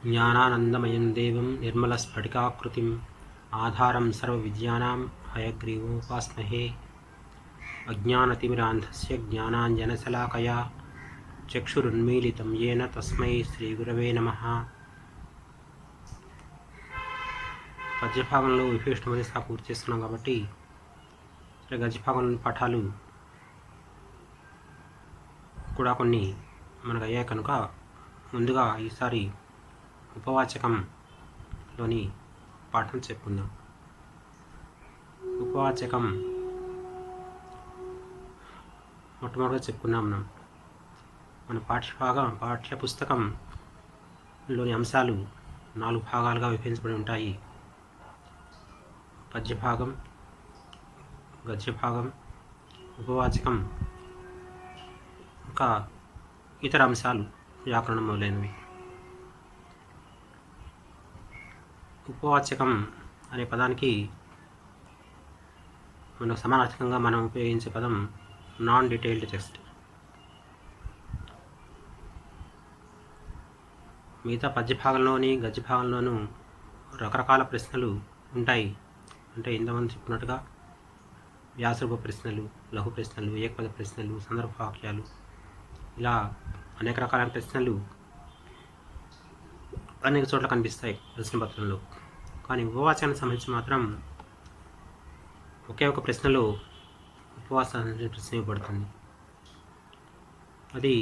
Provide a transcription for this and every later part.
ज्ञानानन्दमयं देवं निर्मलस्फटिकाकृतिम् आधारं सर्वविद्यानां हयग्रीवोपास्महे। अज्ञानतिमिरान्धस्य ज्ञानाञ्जनशलाकया चक्षुरुन्मीलितं येन तस्मै श्रीगुरवे नमः। పద్యభాగంలో విభీషణమది సహా పూర్తి చేస్తున్నాం కాబట్టి గద్యభాగంలోని పాఠాలు కూడా కొన్ని మనకు అయ్యాయి కనుక ముందుగా ఈసారి ఉపవాచకంలోని పాఠం చెప్పుకుందాం. ఉపవాచకం మొట్టమొదటిగా చెప్పుకున్నాం. మన పాఠ్య పుస్తకంలోని అంశాలు 4 భాగాలుగా విభజించబడి ఉంటాయి. పద్యభాగం, గద్యభాగం, ఉపవాచకం, ఇంకా ఇతర అంశాలు, వ్యాకరణం మొదలైనవి. ఉపవాచకం అనే పదానికి సమానార్థకంగా మనం ఉపయోగించే పదం నాన్ డీటెయిల్డ్ టెక్స్ట్. మిగతా పద్యభాగంలోని గద్యభాగంలోనూ రకరకాల ప్రశ్నలు ఉంటాయి. అంటే ఇంతమంది చెప్పినట్టుగా వ్యాసరూప ప్రశ్నలు, లఘు ప్రశ్నలు, ఏకపద ప్రశ్నలు, సందర్భ వాక్యాలు, ఇలా అనేక రకాలైన ప్రశ్నలు అనేక చోట్ల కనిపిస్తాయి ప్రశ్నపత్రంలో. కానీ ఉపవాచకానికి సంబంధించి మాత్రం ఒకే ఒక ప్రశ్నలో ఉపవాసానికి ప్రశ్న ఇవ్వబడుతుంది. అది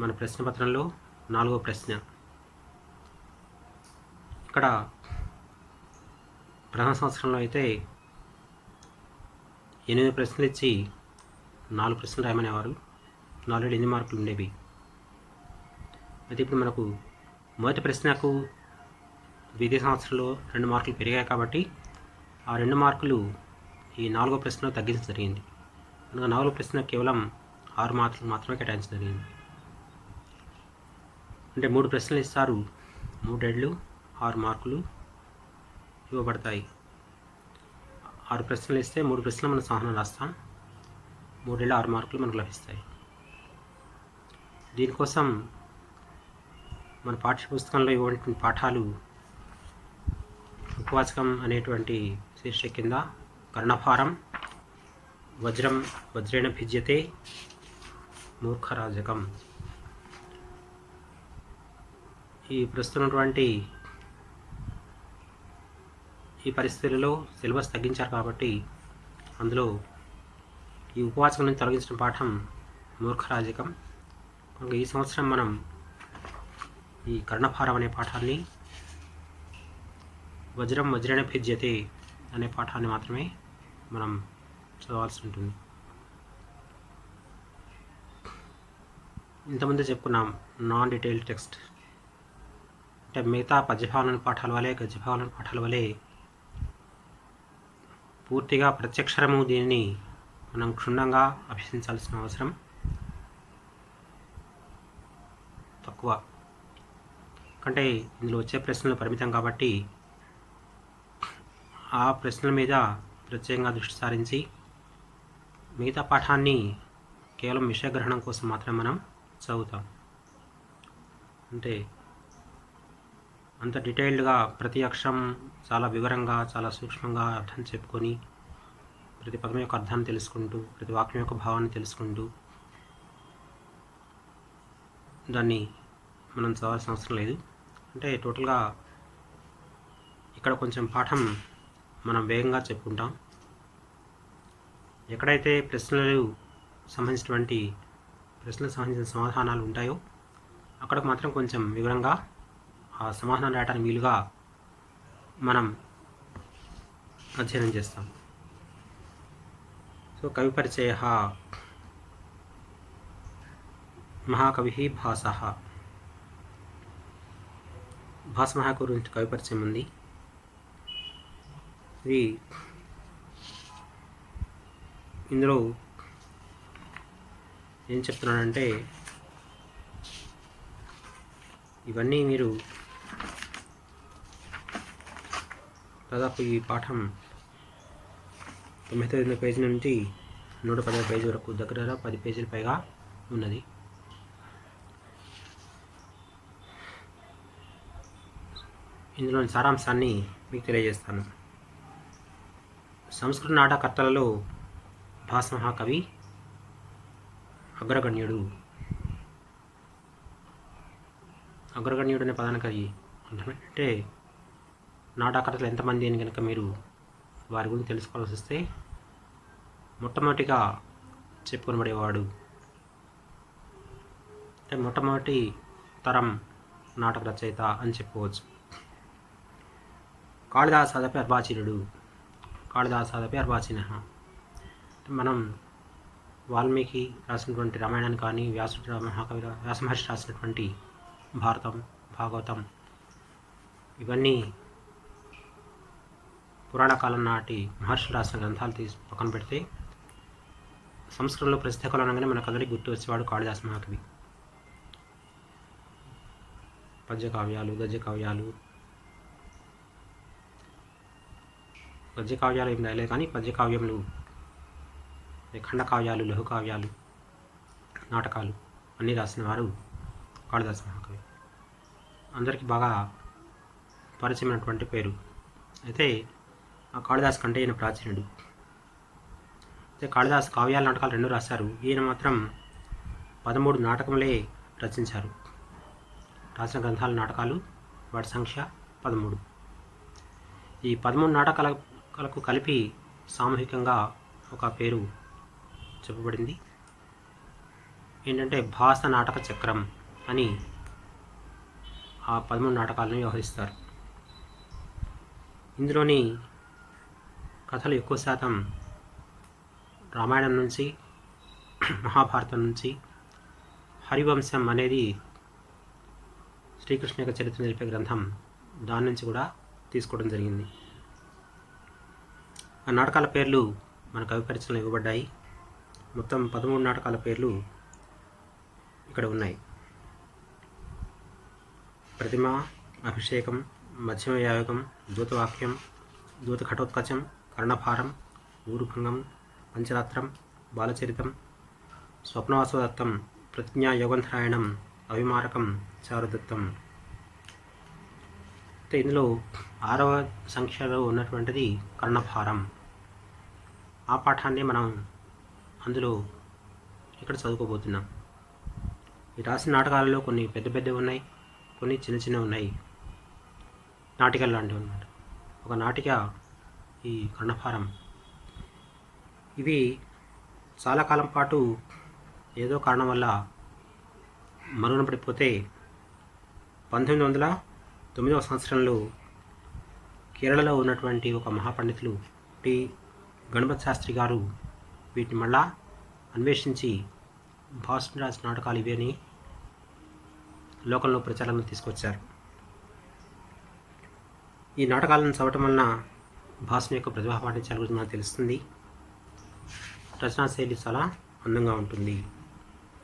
మన ప్రశ్నపత్రంలో 4వ ప్రశ్న. ఇక్కడ ప్రథమ సంవత్సరంలో అయితే 8 ప్రశ్నలు ఇచ్చి 4 ప్రశ్నలు రాయమనేవారు. 8 మార్కులు ఉండేవి. అయితే ఇప్పుడు మనకు మొదటి ప్రశ్నకు ద్వితీయ సంవత్సరంలో 2 మార్కులు పెరిగాయి కాబట్టి ఆ 2 మార్కులు ఈ 4వ ప్రశ్నలో తగ్గించడం జరిగింది. కనుక 4వ ప్రశ్న కేవలం 6 మార్కులు మాత్రమే కేటాయించడం జరిగింది. అంటే 3 ప్రశ్నలు ఇస్తారు, 3 ఏళ్ళు 6 మార్కులు ఇవ్వబడతాయి. 6 ప్రశ్నలు ఇస్తే 3 ప్రశ్నలు మనం సహనం రాస్తాం, 3 ఏళ్ళు 6 మార్కులు మనకు లభిస్తాయి. దీనికోసం మన పాఠ్యపుస్తకంలో ఇవ్వబడిన పాఠాలు ఉపవాచకం అనేటువంటి శీర్షిక కింద కర్ణభారం, వజ్రం వజ్రేణ భిద్యతే, మూర్ఖరాజకం. ఈ ప్రస్తుతమైనటువంటి ఈ పరిస్థితులలో సిలబస్ తగ్గించారు కాబట్టి అందులో ఈ ఉపవాచకం నుంచి తొలగించిన పాఠం మూర్ఖరాజకం. కనుక ఈ సంవత్సరం మనం ఈ కర్ణభారం అనే పాఠాన్ని, వజ్రం వజ్రేణ భిద్యతే అనే పాఠాన్ని మాత్రమే మనం చదవాల్సి ఉంటుంది. ఇంతకుముందే చెప్పుకున్నాం నాన్ డీటెయిల్డ్ టెక్స్ట్ అంటే మిగతా పద్యభాగంలోని పాఠాల వలె గద్యభాగంలోని పాఠాల వలె పూర్తిగా ప్రత్యక్షరము దీనిని మనం క్షుణ్ణంగా అభ్యసించాల్సిన అవసరం తక్కువ. అంటే ఇందులో వచ్చే ప్రశ్నలు పరిమితం కాబట్టి ఆ ప్రశ్నల మీద ప్రత్యేకంగా దృష్టి సారించి మిగతా పాఠాన్ని కేవలం విషయగ్రహణం కోసం మాత్రమే మనం చదువుతాం. అంటే అంత డీటెయిల్డ్గా ప్రతి అక్షరం చాలా వివరంగా, చాలా సూక్ష్మంగా అర్థం చెప్పుకొని, ప్రతి పదం యొక్క అర్థాన్ని తెలుసుకుంటూ, ప్రతి వాక్యం యొక్క భావాన్ని తెలుసుకుంటూ దాన్ని మనం చదవాల్సిన అవసరం లేదు. అంటే టోటల్గా ఇక్కడ కొంచెం పాఠం మనం వేగంగా చెప్పుకుంటాం. ఎక్కడైతే ప్రశ్నలకు సంబంధించిన సమాధానాలు ఉంటాయో అక్కడికి మాత్రం కొంచెం వివరంగా ఆ సమాధానం రాయడానికి వీలుగా మనం అధ్యయనం చేస్తాం. సో కవి పరిచయ. మహాకవి భాస. భాస మహాకవి గురించి కవి పరిచయం ఉంది. ఇది ఇందులో ఏం చెప్తున్నానంటే, ఇవన్నీ మీరు దాదాపు ఈ పాఠం 99 పేజీ నుంచి 110 పేజీ వరకు దగ్గర 10 పేజీల పైగా ఉన్నది. ఇందులోని సారాంశాన్ని మీకు తెలియజేస్తాను. సంస్కృత నాటకర్తలలో భాస మహాకవి అగ్రగణ్యుడు. అగ్రగణ్యుడు అనే పదానికి అంటే నాటకర్తలు ఎంతమంది అని కనుక మీరు వారి గురించి తెలుసుకోవాల్సి వస్తే మొట్టమొదటిగా చెప్పుకొనబడేవాడు అంటే మొట్టమొదటి తరం నాటక రచయిత అని చెప్పుకోవచ్చు. కాళిదాసాదపి అర్వాచీనుడు. కాళిదాసాదపి అర్వాచీన. మనం వాల్మీకి రాసినటువంటి రామాయణాన్ని కానీ వ్యాసుడు మహాకవి వ్యాసమహర్షి రాసినటువంటి భారతం, భాగవతం ఇవన్నీ పురాణ కాలం నాటి మహర్షులు రాసిన గ్రంథాలు తీసి పక్కన పెడితే సంస్కృతంలో ప్రసిద్ధ కవులు అనగానే మనకు అందరికీ గుర్తు వచ్చేవాడు కాళిదాస మహాకవి. పద్యకావ్యాలు, గద్యకావ్యాలు ఏం రాయలేదు కానీ పద్యకావ్యములు, ఖండకావ్యాలు, లఘుకావ్యాలు, నాటకాలు అన్నీ రాసిన వారు కాళిదాస మహాకవి. అందరికీ బాగా పరిచయమైనటువంటి పేరు. అయితే ఆ కాళిదాస్ కంటే ఈయన ప్రాచీనుడు. అయితే కాళిదాస్ కావ్యాల, నాటకాలు రెండు రాశారు. ఈయన మాత్రం 13 నాటకములే రచించారు. రాసిన గ్రంథాల, నాటకాలు వాటి సంఖ్య 13. ఈ 13 నాటకాలకు కలిపి సామూహికంగా ఒక పేరు చెప్పబడింది. ఏంటంటే భాస నాటక చక్రం అని ఆ 13 నాటకాలను వ్యవహరిస్తారు. ఇందులోని కథలు ఎక్కువ శాతం రామాయణం నుంచి, మహాభారతం నుంచి, హరివంశం అనేది శ్రీకృష్ణ యొక్క చరిత్ర నిలిపే గ్రంథం, దాని నుంచి కూడా తీసుకోవడం జరిగింది. ఆ నాటకాల పేర్లు మన కవి పరిచయంలో ఇవ్వబడ్డాయి. మొత్తం 13 నాటకాల పేర్లు ఇక్కడ ఉన్నాయి. ప్రతిమ, అభిషేకం, మధ్యమయాగం, దూతవాక్యం, దూత ఘటోత్కచం, కర్ణభారం, ఊరుభంగం, పంచరాత్రం, బాలచరితం, స్వప్నవాసోదత్తం, ప్రతిజ్ఞా యోగంధరాయణం, అవిమారకం, చారుదత్తం. అయితే ఇందులో 6వ సంఖ్యలో ఉన్నటువంటిది కర్ణభారం. ఆ పాఠాన్ని మనం అందులో ఇక్కడ చదువుకోబోతున్నాం. ఈ రాసిన నాటకాలలో కొన్ని పెద్ద పెద్దవి ఉన్నాయి, కొన్ని చిన్న చిన్నవి ఉన్నాయి, నాటికలు లాంటివి అన్నమాట. ఒక నాటిక ఈ కర్ణభారం. ఇవి చాలా కాలం పాటు ఏదో కారణం వల్ల మరుగున పడిపోతే 1909వ సంవత్సరంలో కేరళలో ఉన్నటువంటి ఒక మహాపండితులు టి గణపతి శాస్త్రి గారు వీటిని మళ్ళా అన్వేషించి భాసుని రాసిన నాటకాలు ఇవి అని లోకంలో ప్రచారంలో తీసుకొచ్చారు. ఈ నాటకాలను చదవటం వలన భాసుని యొక్క ప్రతిభా పాఠ్యాల గురించి మనకు తెలుస్తుంది. రచనా శైలి చాలా అందంగా ఉంటుంది.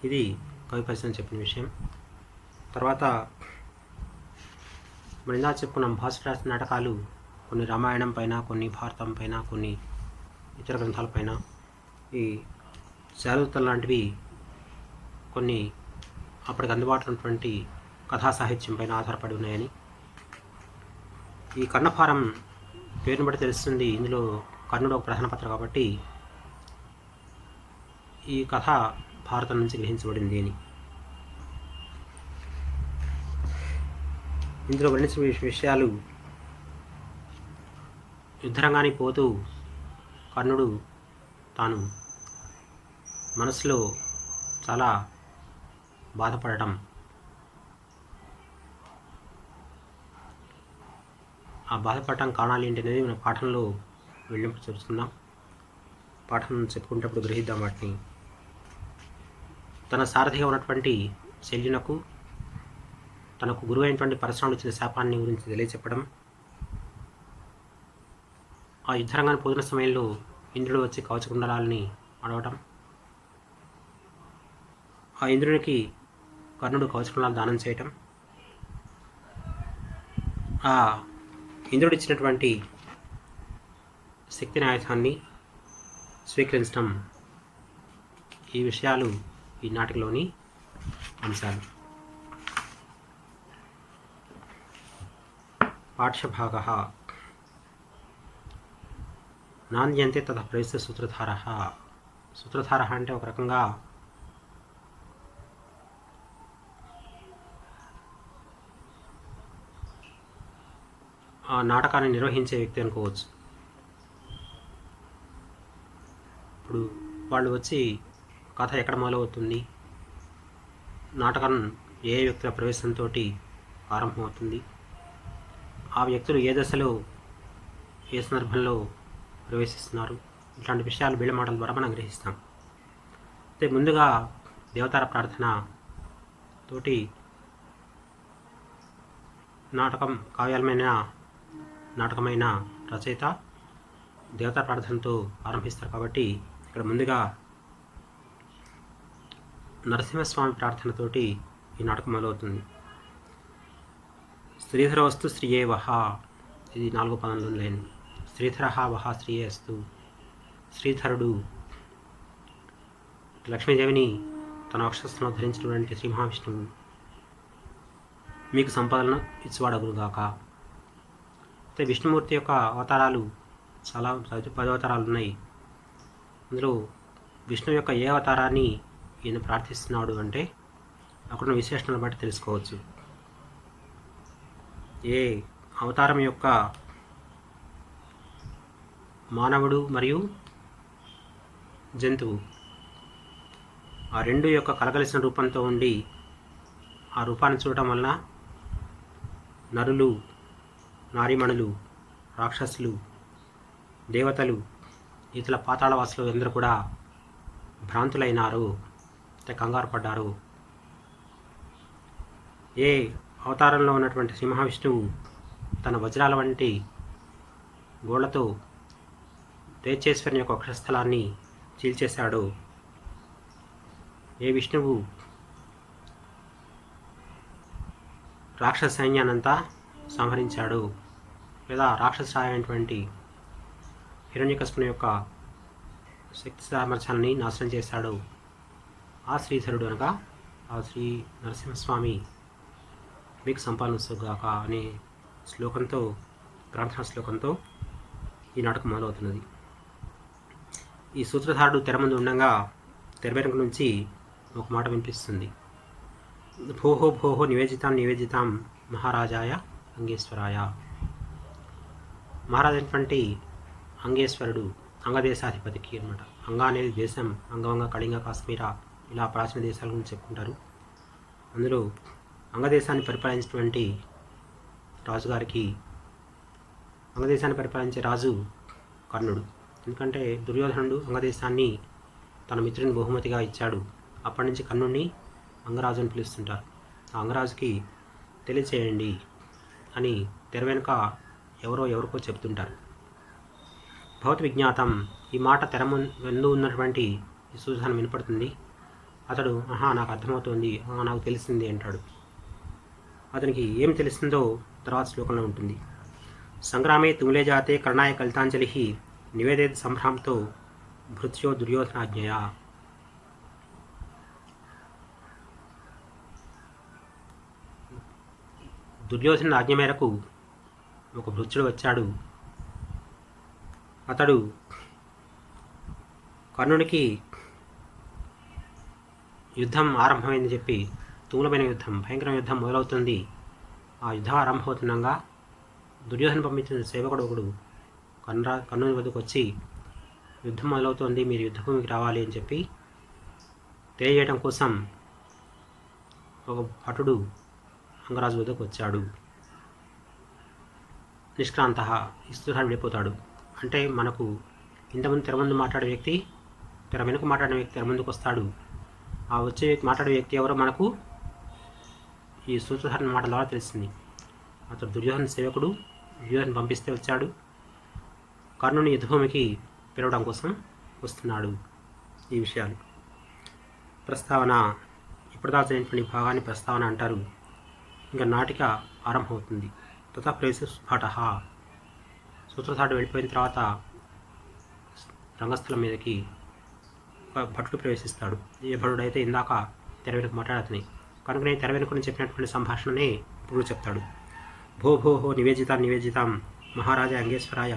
ఇది కవి పరిచయం చెప్పిన విషయం. తర్వాత మనం ఇందా చెప్పుకున్నాం, భాసు రాసిన నాటకాలు కొన్ని రామాయణం పైన, కొన్ని భారతం పైన, కొన్ని ఇతర గ్రంథాలపైన, ఈ శారదూతం లాంటివి కొన్ని అప్పటికి అందుబాటులో ఉన్నటువంటి కథా సాహిత్యం పైన ఆధారపడి ఉన్నాయని. ఈ కర్ణభారం పేరును బట్టి తెలుస్తుంది, ఇందులో కర్ణుడు ఒక ప్రధాన పాత్ర కాబట్టి ఈ కథ భారతం నుంచి గ్రహించబడింది అని. ఇందులో వర్ణించిన విషయాలు, యుద్ధరంగానికి పోతూ కర్ణుడు తాను మనసులో చాలా బాధపడటం, ఆ బాధపడటం కారణాలు ఏంటి అనేది మన పాఠంలో వెళ్ళినప్పుడు తెలుసుకుందాం. పాఠం చెప్పుకునేటప్పుడు గ్రహిద్దాం వాటిని. తన సారథిగా ఉన్నటువంటి శల్యునకు తనకు గురువు అయినటువంటి పరశురాముడు ఇచ్చిన శాపాన్ని గురించి తెలియచెప్పడం, ఆ యుద్ధరంగాన్ని పోతున్న సమయంలో ఇంద్రుడు వచ్చి కవచకుండలాలని అడవటం, ఆ ఇంద్రునికి కర్ణుడు కవచకుండలాలు దానం చేయటం, ఆ ఇంద్రుడు ఇచ్చినటువంటి శక్తిని ఆయుధాన్ని స్వీకరించడం, ఈ విషయాలు ఈ నాటికలోని అంశాలు. పాఠ్యభాగः నాంద్యంతే తథ ప్రయుక్త సూత్రధారः. సూత్రధారः అంటే ఒక రకంగా ఆ నాటకాన్ని నిర్వహించే వ్యక్తి అనుకోవచ్చు. ఇప్పుడు వాళ్ళు వచ్చి కథ ఎక్కడ మొదలవుతుంది, నాటకం ఏ వ్యక్తుల ప్రవేశంతో ఆరంభమవుతుంది, ఆ వ్యక్తులు ఏ దశలో ఏ సందర్భంలో ప్రవేశిస్తున్నారు, ఇట్లాంటి విషయాలు వీళ్ళ మాటల ద్వారా మనం గ్రహిస్తాం. అయితే ముందుగా దేవతార ప్రార్థన తోటి నాటకమైన రచయిత దేవతా ప్రార్థనతో ఆరంభిస్తారు. కాబట్టి ఇక్కడ ముందుగా నరసింహస్వామి ప్రార్థనతోటి ఈ నాటకం మొదలవుతుంది. శ్రీధర వస్తు శ్రీయే వహ, ఇది 4వ పదంలో లేని శ్రీధర వహ శ్రీయే అస్తు. శ్రీధరుడు లక్ష్మీదేవిని తన వక్షస్థంలో ధరించినటువంటి శ్రీ మహావిష్ణువు మీకు సంపదలను ఇచ్చివాడగురుగాక. అయితే విష్ణుమూర్తి యొక్క అవతారాలు చాలా 10 అవతారాలు ఉన్నాయి. అందులో విష్ణు యొక్క ఏ అవతారాన్ని ఈయన ప్రార్థిస్తున్నాడు అంటే అక్కడ విశేషణను బట్టి తెలుసుకోవచ్చు. ఏ అవతారం యొక్క మానవుడు మరియు జంతువు ఆ రెండు యొక్క కలగలిసిన రూపంతో ఉండి ఆ రూపాన్ని చూడటం వలన నరులు, నారీమణులు, రాక్షసులు, దేవతలు, ఇతర పాతాళవాసులు అందరూ కూడా భ్రాంతులైనారు, కంగారు పడ్డారు. ఏ అవతారంలో ఉన్నటువంటి శ్రీ మహావిష్ణువు తన వజ్రాల వంటి గోళ్లతో తేజేశ్వరుని యొక్క వక్షస్థలాన్ని చీల్చేశాడు, ఏ విష్ణువు రాక్షస సైన్యాన్నంతా సంహరించాడు, లేదా రాక్షసరాయమైనటువంటి హిరణ్యకశిపుని యొక్క శక్తి సామర్థ్యాన్ని నాశనం చేశాడు, ఆ శ్రీధరుడు అనగా ఆ శ్రీ నరసింహస్వామి మీకు సంపాదించుగాక అనే శ్లోకంతో, ప్రార్థనా శ్లోకంతో ఈ నాటకం మొదలవుతున్నది. ఈ సూత్రధారుడు తెర ముందు ఉండగా తెర వెనుక నుంచి ఒక మాట వినిపిస్తుంది. భోహో భోహో నివేదితాం మహారాజాయ అంగేశ్వరాయ. మహారాజు అయినటువంటి అంగేశ్వరుడు అంగదేశాధిపతికి అనమాట. అంగ అనేది దేశం, అంగవంగ, కళింగ, కాశ్మీర ఇలా ప్రాచీన దేశాల గురించి చెప్పుకుంటారు. అందులో అంగదేశాన్ని పరిపాలించినటువంటి రాజుగారికి, అంగదేశాన్ని పరిపాలించే రాజు కర్ణుడు. ఎందుకంటే దుర్యోధనుడు అంగదేశాన్ని తన మిత్రుని బహుమతిగా ఇచ్చాడు. అప్పటి నుంచి కర్ణుడిని అంగరాజు అని పిలుస్తుంటారు. ఆ అంగరాజుకి తెలియచేయండి అని తెర వెనుక ఎవరికో చెప్తుంటారు. భవత్ విజ్ఞాతం, ఈ మాట తెర ముందు ఉన్నటువంటి ఈ సూచన వినపడుతుంది. అతడు నాకు అర్థమవుతుంది, నాకు తెలిసింది అంటాడు. అతనికి ఏం తెలిసిందో తర్వాత శ్లోకంలో ఉంటుంది. సంగ్రామే తుములే జాతే కర్ణాయ కలితాంజలి నివేదేత సంభ్రాంతో భృత్యో దుర్యోధనాజ్ఞయ. దుర్యోధన ఆజ్ఞ మేరకు ఒక భృత్యుడు వచ్చాడు. అతడు కర్ణుడికి యుద్ధం ఆరంభమైందని చెప్పి, తుములమైన యుద్ధం, భయంకరమైన యుద్ధం మొదలవుతుంది, ఆ యుద్ధం ఆరంభమవుతుండగా దుర్యోధన పంపించిన సేవకుడు ఒకడు కర్ణుని వద్దకు వచ్చి యుద్ధం మొదలవుతోంది, మీరు యుద్ధభూమికి రావాలి అని చెప్పి తెలియజేయడం కోసం ఒక భటుడు అంగరాజు వద్దకు వచ్చాడు. నిష్క్రాంత, ఇస్తురాడు వెళ్ళిపోతాడు. అంటే మనకు ఇంతకుముందు తెర ముందు మాట్లాడే వ్యక్తి తెర వెనుక మాట్లాడిన వ్యక్తి తెర ముందుకు వస్తాడు. ఆ వచ్చే మాట్లాడే వ్యక్తి ఎవరో మనకు ఈ సూత్రధారణ మాట ద్వారా తెలిసింది. అతడు దుర్యోధన సేవకుడు, దుర్యోధన పంపిస్తే వచ్చాడు, కర్ణుని యుద్ధభూమికి పిలవడం కోసం వస్తున్నాడు. ఈ విషయాలు ప్రస్తావన, ఇప్పటిదాకా జరిగినటువంటి భాగాన్ని ప్రస్తావన అంటారు. ఇంకా నాటిక ఆరంభమవుతుంది. తథా ప్రేస పాఠ. సూత్రధారుడు వెళ్ళిపోయిన తర్వాత రంగస్థలం మీదకి ఒక భటుడు ప్రవేశిస్తాడు. ఏ భటుడైతే ఇందాక తెర వెనుక మాట్లాడతని, కనుక నేను తెర వెనుకని చెప్పినటువంటి సంభాషణనే ఇప్పుడు చెప్తాడు. భో భోः నివేదితాం నివేదితాం మహారాజ అంగేశ్వరాయ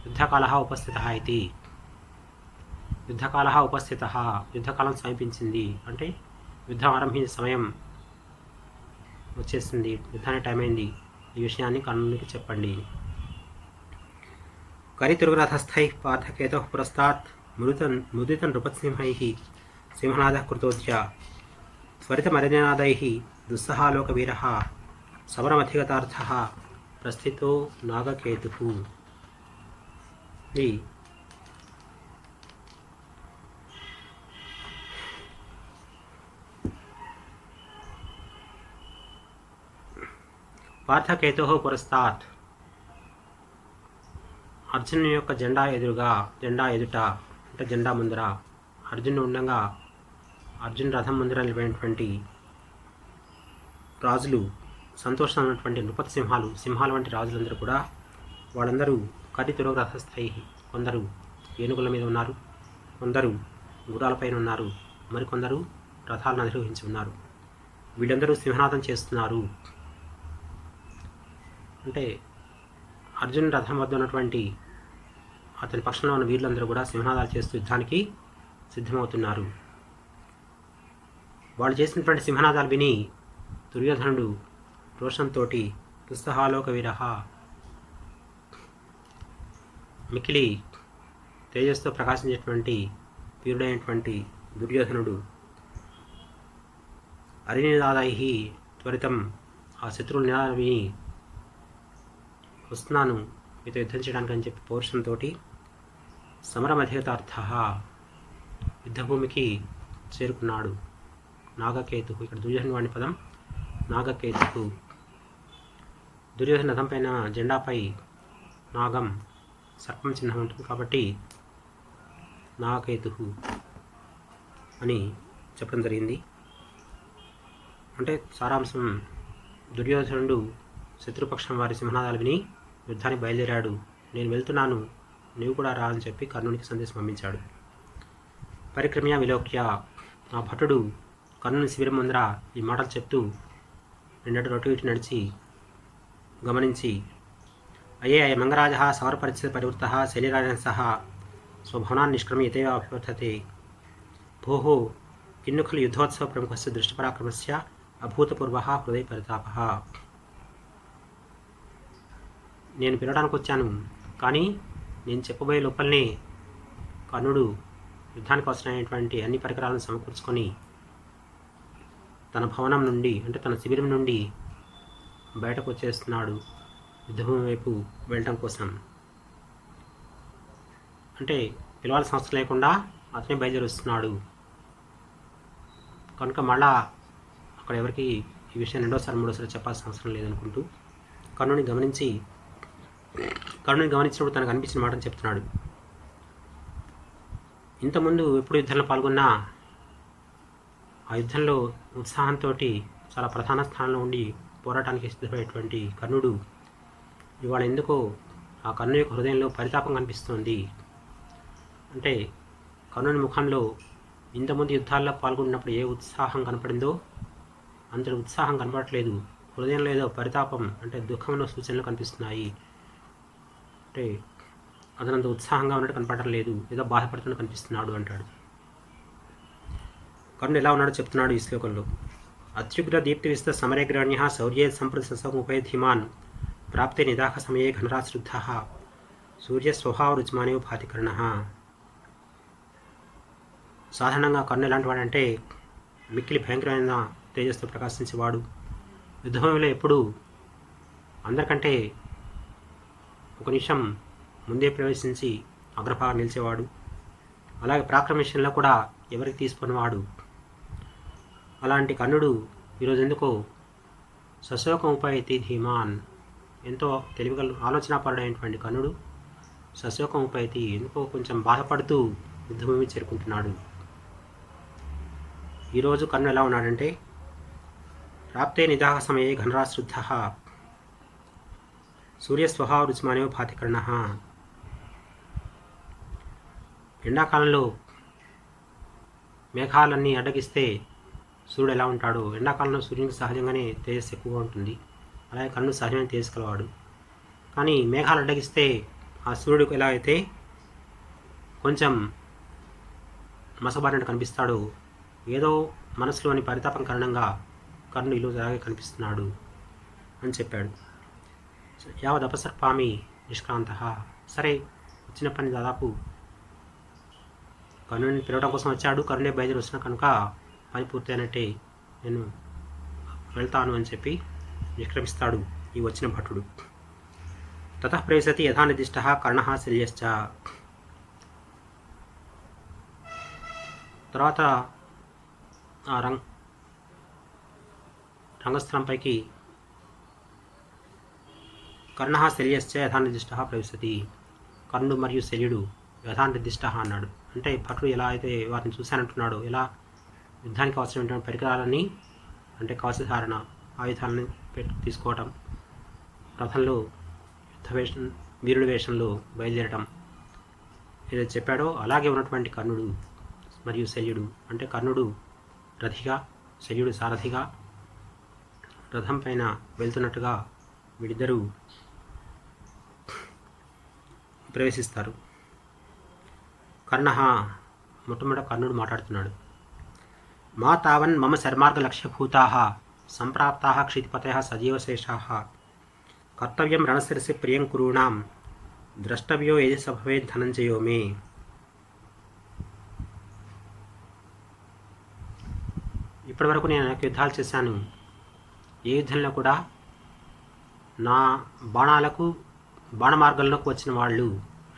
యుద్ధకాలः ఉపస్థితः ఇది. యుద్ధకాలः ఉపస్థితः, యుద్ధకాలం సమీపించింది అంటే యుద్ధం ఆరంభించే సమయం వచ్చేసింది, యుద్ధానికి టైం అయింది, ఈ విషయాన్ని కర్ణునికి చెప్పండి. కరితుర్గరథస్థైః పార్థకేతోః పురస్తాత్ ముదిత నృపసింహైః సింహనాదः కృతోద్య త్వరితమరినాదైః దుస్సహాలోకవీరः సమరమధిగతార్థः ప్రస్థితో నాగకేతుః. ఈ పార్థకేతోః పురస్తాత్, అర్జునుని యొక్క జెండా ఎదుట అంటే జెండా ముందర అర్జునుడు ఉండగా అర్జున్ రథం ముందర నిలబడినటువంటి రాజులు, సంతోషం ఉన్నటువంటి నృపత సింహాలు వంటి రాజులందరూ కూడా వాళ్ళందరూ కరితురగ రథస్థై, కొందరు ఏనుగుల మీద ఉన్నారు, కొందరు గుర్రాలపైన ఉన్నారు, మరికొందరు రథాలను అధిరోహించి ఉన్నారు. వీళ్ళందరూ సింహనాదం చేస్తున్నారు. అంటే అర్జున్ రథం వద్ద ఉన్నటువంటి అతని పక్షంలో ఉన్న వీరులందరూ కూడా సింహనాదాలు చేస్తూ యుద్ధానికి సిద్ధమవుతున్నారు. వాళ్ళు చేసినటువంటి సింహనాదాలు విని దుర్యోధనుడు రోషంతో దుస్సహాలోక వీరః, మికిలి తేజస్తో ప్రకాశించేటువంటి వీరుడైనటువంటి దుర్యోధనుడు అరినినాదైః త్వరితం, ఆ శత్రువుల నినాదం విని వస్తున్నాను మీతో యుద్ధం చేయడానికి అని చెప్పి పౌరుషంతో సమరమధిగతార్థః, యుద్ధభూమికి చేరుకున్నాడు. నాగకేతు, ఇక్కడ దుర్యోధన వాడి పదం నాగకేతు. దుర్యోధన రథం పైన జెండాపై నాగం సర్పం చిహ్నం ఉంటుంది కాబట్టి నాగకేతు అని చెప్పడం జరిగింది. అంటే సారాంశం, దుర్యోధనుడు శత్రుపక్షం వారి సింహనాదాలు విని యుద్ధానికి బయలుదేరాడు. నేను వెళ్తున్నాను, నీవు కూడా రా అని చెప్పి కర్ణునికి సందేశం పంపించాడు. పరిక్రమ్య విలోక్య, ఆ భటుడు కర్ణుని శిబిరం ముందర ఈ మాటలు చెప్తూ రెండటి రొట్టు ఇటు నడిచి గమనించి, అయే మంగరాజ సౌరపరిస్థితి పరివృత్తః శైలిరాజేన సహ స్వభవనాన్ని నిష్క్రమ్య యతేవ అభివర్తతే. భోః కిన్ను ఖలు యుద్ధోత్సవ ప్రముఖస్య దృష్టపరాక్రమస్య అభూతపూర్వః హృదయ పరితాపః. నేను పిలవడానికి వచ్చాను, కానీ నేను చెప్పబోయే లోపలనే కర్ణుడు యుద్ధానికి అవసరమైనటువంటి అన్ని పరికరాలను సమకూర్చుకొని తన భవనం నుండి అంటే తన శిబిరం నుండి బయటకు వచ్చేస్తున్నాడు యుద్ధభూమి వైపు వెళ్ళటం కోసం. అంటే పిలవాల్సిన అవసరం లేకుండా అతనే బయలుదేరుస్తున్నాడు కనుక మళ్ళా అక్కడ ఎవరికి ఈ విషయం రెండోసారి మూడోసారి చెప్పాల్సిన అవసరం లేదనుకుంటూ కర్ణుని గమనించినప్పుడు తనకు అనిపించిన మాటను చెప్తున్నాడు. ఇంతకుముందు ఎప్పుడు యుద్ధంలో పాల్గొన్నా ఆ యుద్ధంలో ఉత్సాహంతో చాలా ప్రధాన స్థానంలో ఉండి పోరాటానికి సిద్ధపడేటువంటి కర్ణుడు ఇవాళ ఎందుకో ఆ కర్ణుని యొక్క హృదయంలో పరితాపం కనిపిస్తోంది. అంటే కర్ణుని ముఖంలో ఇంతమంది యుద్ధాల్లో పాల్గొన్నప్పుడు ఏ ఉత్సాహం కనపడిందో అంతటి ఉత్సాహం కనపడట్లేదు. హృదయంలో ఏదో పరితాపం అంటే దుఃఖంలో సూచనలు కనిపిస్తున్నాయి. అంటే అతనంత ఉత్సాహంగా ఉన్నట్టు కనపడటం లేదు, ఏదో బాధపడుతున్నట్టు కనిపిస్తున్నాడు అంటాడు. కర్ణుడు ఎలా ఉన్నాడో చెప్తున్నాడు ఈ శ్లోకంలో. అత్యుగ్ర దీప్తి విస్త సమరేగ్రాణ్య శౌర్యే సంప్రతి ససముపే ధీమాన్ ప్రాప్తే నిదాహ సమయే ఘనరాశ్రుద్ధ సూర్య స్వభావ రుచిమానేవ భాతికర్ణ. సాధారణంగా కర్ణుడు ఎలాంటి వాడంటే మిక్కిలి భయంకరమైన తేజస్తో ప్రకాశించేవాడు. యుద్ధభూమిలో ఎప్పుడూ అందరికంటే ఒక నిమిషం ముందే ప్రవేశించి అగ్రభాగం నిలిచేవాడు. అలాగే పరాక్రమ విషయంలో కూడా ఎవరికి తీసుకునేవాడు. అలాంటి కర్ణుడు ఈరోజు ఎందుకో సశోకముపైతి ధీమాన్, ఎంతో తెలివిగల ఆలోచనాపరుడైనటువంటి కర్ణుడు సశోకముపైతి ఎందుకో కొంచెం బాధపడుతూ యుద్ధభూమి చేరుకుంటున్నాడు. ఈరోజు కర్ణుడు ఎలా ఉన్నాడంటే ప్రాప్తే నిదాహ సమయే ఘనరాశ్రుద్ధ సూర్యస్వభావ రుచిమానేవ భాతికర్ణ. ఎండాకాలంలో మేఘాలన్నీ అడ్డగిస్తే సూర్యుడు ఎలా ఉంటాడో, ఎండాకాలంలో సూర్యునికి సహజంగానే తేజస్సు ఎక్కువగా ఉంటుంది. అలాగే కర్ణుడు సహజమైన తీసుకెళ్ళవాడు. కానీ మేఘాలు అడ్డగిస్తే ఆ సూర్యుడికి ఎలా అయితే కొంచెం మసబారినట్టు కనిపిస్తాడు, ఏదో మనసులోని పరితాపం కారణంగా కర్ణుడు ఇల్లు అలాగే కనిపిస్తున్నాడు అని చెప్పాడు. యావదపసర్పామి నిష్క్రాంత. సరే, వచ్చిన పని దాదాపు కర్ణుడిని పిలవడం కోసం వచ్చాడు, కర్ణుడే బయలుదేరి వచ్చిన కనుక పని పూర్తయినట్టే, నేను వెళ్తాను అని చెప్పి నిష్క్రమిస్తాడు ఈ వచ్చిన భటుడు. తతః ప్రవిశతి యథానిర్దిష్ట కర్ణ శల్యశ్చ. తర్వాత ఆ రంగస్థలంపైకి కర్ణ శల్యశ్చ యథానిర్దిష్ట ప్రవిశతి. కర్ణుడు మరియు శల్యుడు యథానిర్దిష్ట అన్నాడు. అంటే భటుడు ఎలా అయితే వారిని చూశానంటున్నాడు, ఎలా యుద్ధానికి అవసరమైనటువంటి పరికరాలని, అంటే కవచధారణ, ఆయుధాలను తీసుకోవటం, రథంలో వీరుడి వేషంలో బయలుదేరటం ఏదైతే చెప్పాడో అలాగే ఉన్నటువంటి కర్ణుడు మరియు శల్యుడు, అంటే కర్ణుడు రథిగా, శల్యుడు సారథిగా రథం పైన వెళ్తున్నట్టుగా వీడిద్దరూ ప్రవేశిస్తారు. కర్ణ, మొట్టమొదట కర్ణుడు మాట్లాడుతున్నాడు. మా తావన్ మమ శర్మార్గలక్ష్యభూతా సంప్రాప్తా క్షితిపతయ సజీవశేషా కర్తవ్యం రణశిరసి ప్రియం కురూణాం ద్రష్టవ్యో ఏది సభవేద్ ధనంజయో మే. ఇప్పటివరకు నేను అనేక యుద్ధాలు చేశాను. ఏ యుద్ధంలో కూడా నా బాణ మార్గంలోకి వచ్చిన వాళ్ళు,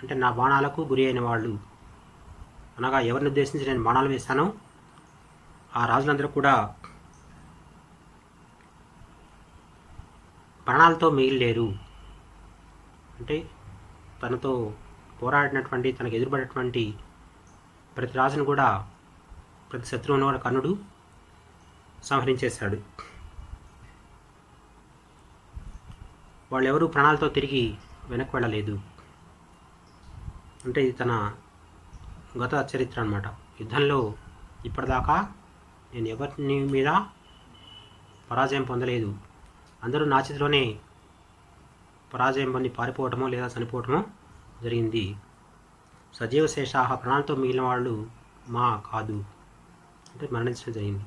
అంటే నా బాణాలకు గురి అయిన వాళ్ళు, అనగా ఎవరిని ఉద్దేశించి నేను బాణాలు వేశానో ఆ రాజులందరూ కూడా ప్రాణాలతో మిగిలిలేరు. అంటే తనతో పోరాడినటువంటి, తనకు ఎదురుపడినటువంటి ప్రతి రాజును కూడా, ప్రతి శత్రువును కూడా కర్ణుడు సంహరించేశాడు. వాళ్ళెవరూ ప్రాణాలతో తిరిగి వెనక్కి వెళ్ళలేదు. అంటే ఇది తన గత చరిత్ర అన్నమాట. యుద్ధంలో ఇప్పటిదాకా నేను ఎవరిని మీద పరాజయం పొందలేదు. అందరూ నా చేతిలోనే పరాజయం పొంది పారిపోవటమో లేదా చనిపోవటమో జరిగింది. సజీవ శేషాహ, ప్రాణాలతో మిగిలిన వాళ్ళు మా కాదు, అంటే మరణించడం జరిగింది.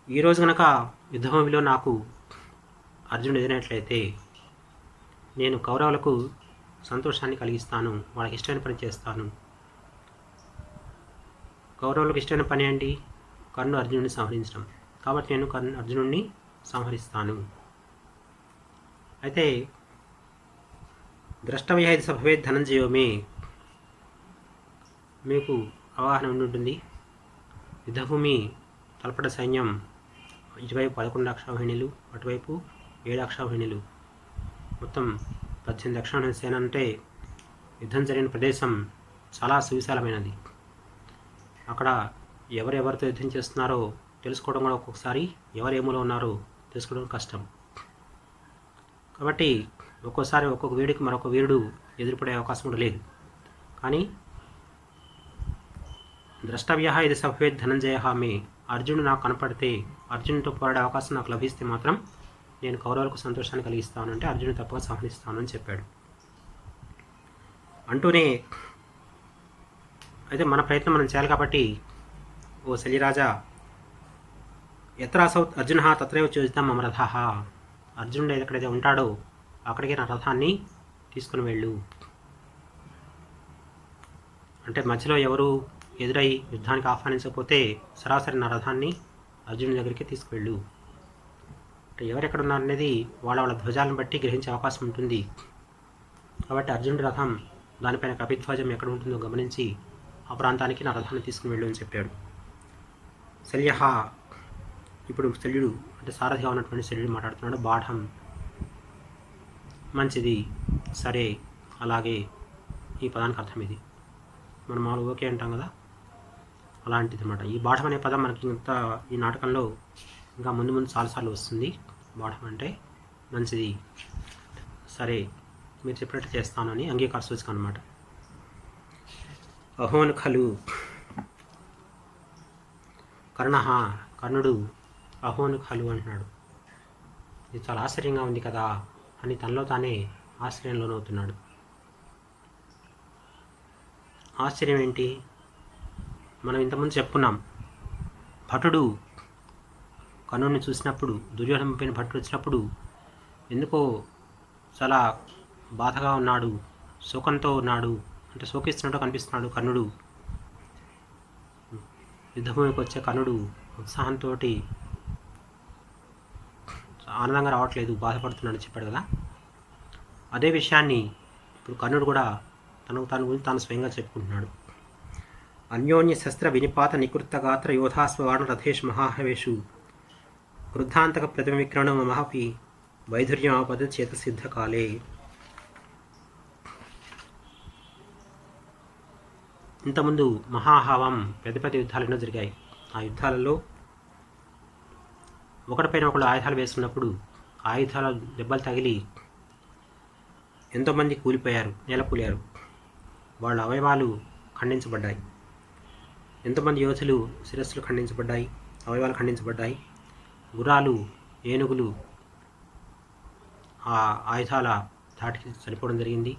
ఈరోజు కనుక యుద్ధభూమిలో నాకు అర్జునుడు ఎదిరినట్లయితే నేను కౌరవులకు సంతోషాన్ని కలిగిస్తాను, వాళ్ళకి ఇష్టమైన పని చేస్తాను. కౌరవులకు ఇష్టమైన పని ఏంటి? కర్ణుడు అర్జునుడిని సంహరించడం. కాబట్టి నేను అర్జునుడిని సంహరిస్తాను. అయితే ద్రష్టవ్య ఇది సభవేద్ ధనంజయో మే, మీకు అవగాహన ఉండి, యుద్ధభూమి తలపడ సైన్యం ఇటువైపు 11 అక్షౌహిణులు, అటువైపు 7 అక్షౌహిణులు, మొత్తం 18 అక్షౌహిణి సేన. అంటే యుద్ధం జరిగిన ప్రదేశం చాలా సువిశాలమైనది. అక్కడ ఎవరెవరితో యుద్ధం చేస్తున్నారో తెలుసుకోవడం కూడా ఒక్కొక్కసారి ఎవరేమూలో ఉన్నారో తెలుసుకోవడం కష్టం. కాబట్టి ఒక్కోసారి ఒక్కొక్క వీరుడికి మరొక వీరుడు ఎదురుపడే అవకాశం కూడా లేదు. కానీ ద్రష్టవ్య ఇది సభవేద్ ధనంజయ మే, అర్జునుడు నాకు కనపడితే, అర్జునుడితో పోరాడే అవకాశం నాకు లభిస్తే మాత్రం నేను కౌరవులకు సంతోషాన్ని కలిగిస్తాను, అంటే అర్జునుడు తప్పక సంహరిస్తాను అని చెప్పాడు. అంటూనే అయితే మన ప్రయత్నం మనం చేయాలి కాబట్టి, ఓ శల్యరాజా, ఎత్రాసౌ అర్జున తత్రైవ చూద్దాం మమ రథ, అర్జునుడు ఎక్కడైతే ఉంటాడో అక్కడికి నా రథాన్ని తీసుకుని వెళ్ళు. అంటే మధ్యలో ఎవరు ఎదురై యుద్ధానికి ఆహ్వానించకపోతే సరాసరి నా రథాన్ని అర్జునుడి దగ్గరికి తీసుకువెళ్ళు. అంటే ఎవరెక్కడ ఉన్నారనేది వాళ్ళ ధ్వజాలను బట్టి గ్రహించే అవకాశం ఉంటుంది. కాబట్టి అర్జునుడి రథం దానిపైన కపిధ్వజం ఎక్కడ ఉంటుందో గమనించి ఆ ప్రాంతానికి నా రథాన్ని తీసుకుని వెళ్ళు అని చెప్పాడు. శల్య, ఇప్పుడు శల్యుడు అంటే సారథిగా ఉన్నటువంటి శల్యుడు మాట్లాడుతున్నాడు. బాఢం, మంచిది, సరే, అలాగే, ఈ పదానికి అర్థం ఇది. మనం మామూలు ఓకే అంటాం కదా, అలాంటిది అనమాట. ఈ బాఢం అనే పదం మనకి ఇంకా ఈ నాటకంలో ఇంకా ముందు ముందు చాలాసార్లు వస్తుంది. బాఢం అంటే మంచిది, సరే, మీరు చెప్పినట్టు చేస్తాను అని అంగీకార సూచక అనమాట. అహోన్ ఖలు కర్ణ, కర్ణుడు అహోను ఖలు అంటున్నాడు. ఇది చాలా ఆశ్చర్యంగా ఉంది కదా అని తనలో తానే ఆశ్చర్యంలోనవుతున్నాడు. ఆశ్చర్యం ఏంటి? మనం ఇంతకుముందు చెప్పుకున్నాం, భటుడు కర్ణుడిని చూసినప్పుడు, దుర్యోధన పైన భటుడు వచ్చినప్పుడు ఎందుకో చాలా బాధగా ఉన్నాడు, శోకంతో ఉన్నాడు, అంటే శోకిస్తున్నట్టు కనిపిస్తున్నాడు కర్ణుడు. యుద్ధభూమికి వచ్చే కర్ణుడు ఉత్సాహంతో ఆనందంగా రావట్లేదు, బాధపడుతున్నాడు చెప్పాడు కదా. అదే విషయాన్ని ఇప్పుడు కర్ణుడు కూడా తన గురించి తాను స్వయంగా చెప్పుకుంటున్నాడు. అన్యోన్య శస్త్ర వినిపాత నికృత గాత్ర యోధాస్వాణ రథేష్ మహాహవేషు క్రుద్ధాంతక ప్రతిమ విక్రమణ మహాపి వైధుర్యమాపద చేతసిద్ధ కాలే. ఇంతకుముందు మహాహావం పెద్ద పెద్ద యుద్ధాలు ఎన్నో జరిగాయి. ఆ యుద్ధాలలో ఒకటిపైన ఒకళ్ళు ఆయుధాలు వేసుకున్నప్పుడు ఆయుధాల దెబ్బలు తగిలి ఎంతోమంది కూలిపోయారు, నేలకూలారు. వాళ్ళ అవయవాలు ఖండించబడ్డాయి. ఎంతోమంది యోధులు శిరస్సులు ఖండించబడ్డాయి, అవయవాలు ఖండించబడ్డాయి. గుర్రాలు, ఏనుగులు ఆ ఆయుధాల ధాటికి చనిపోవడం జరిగింది.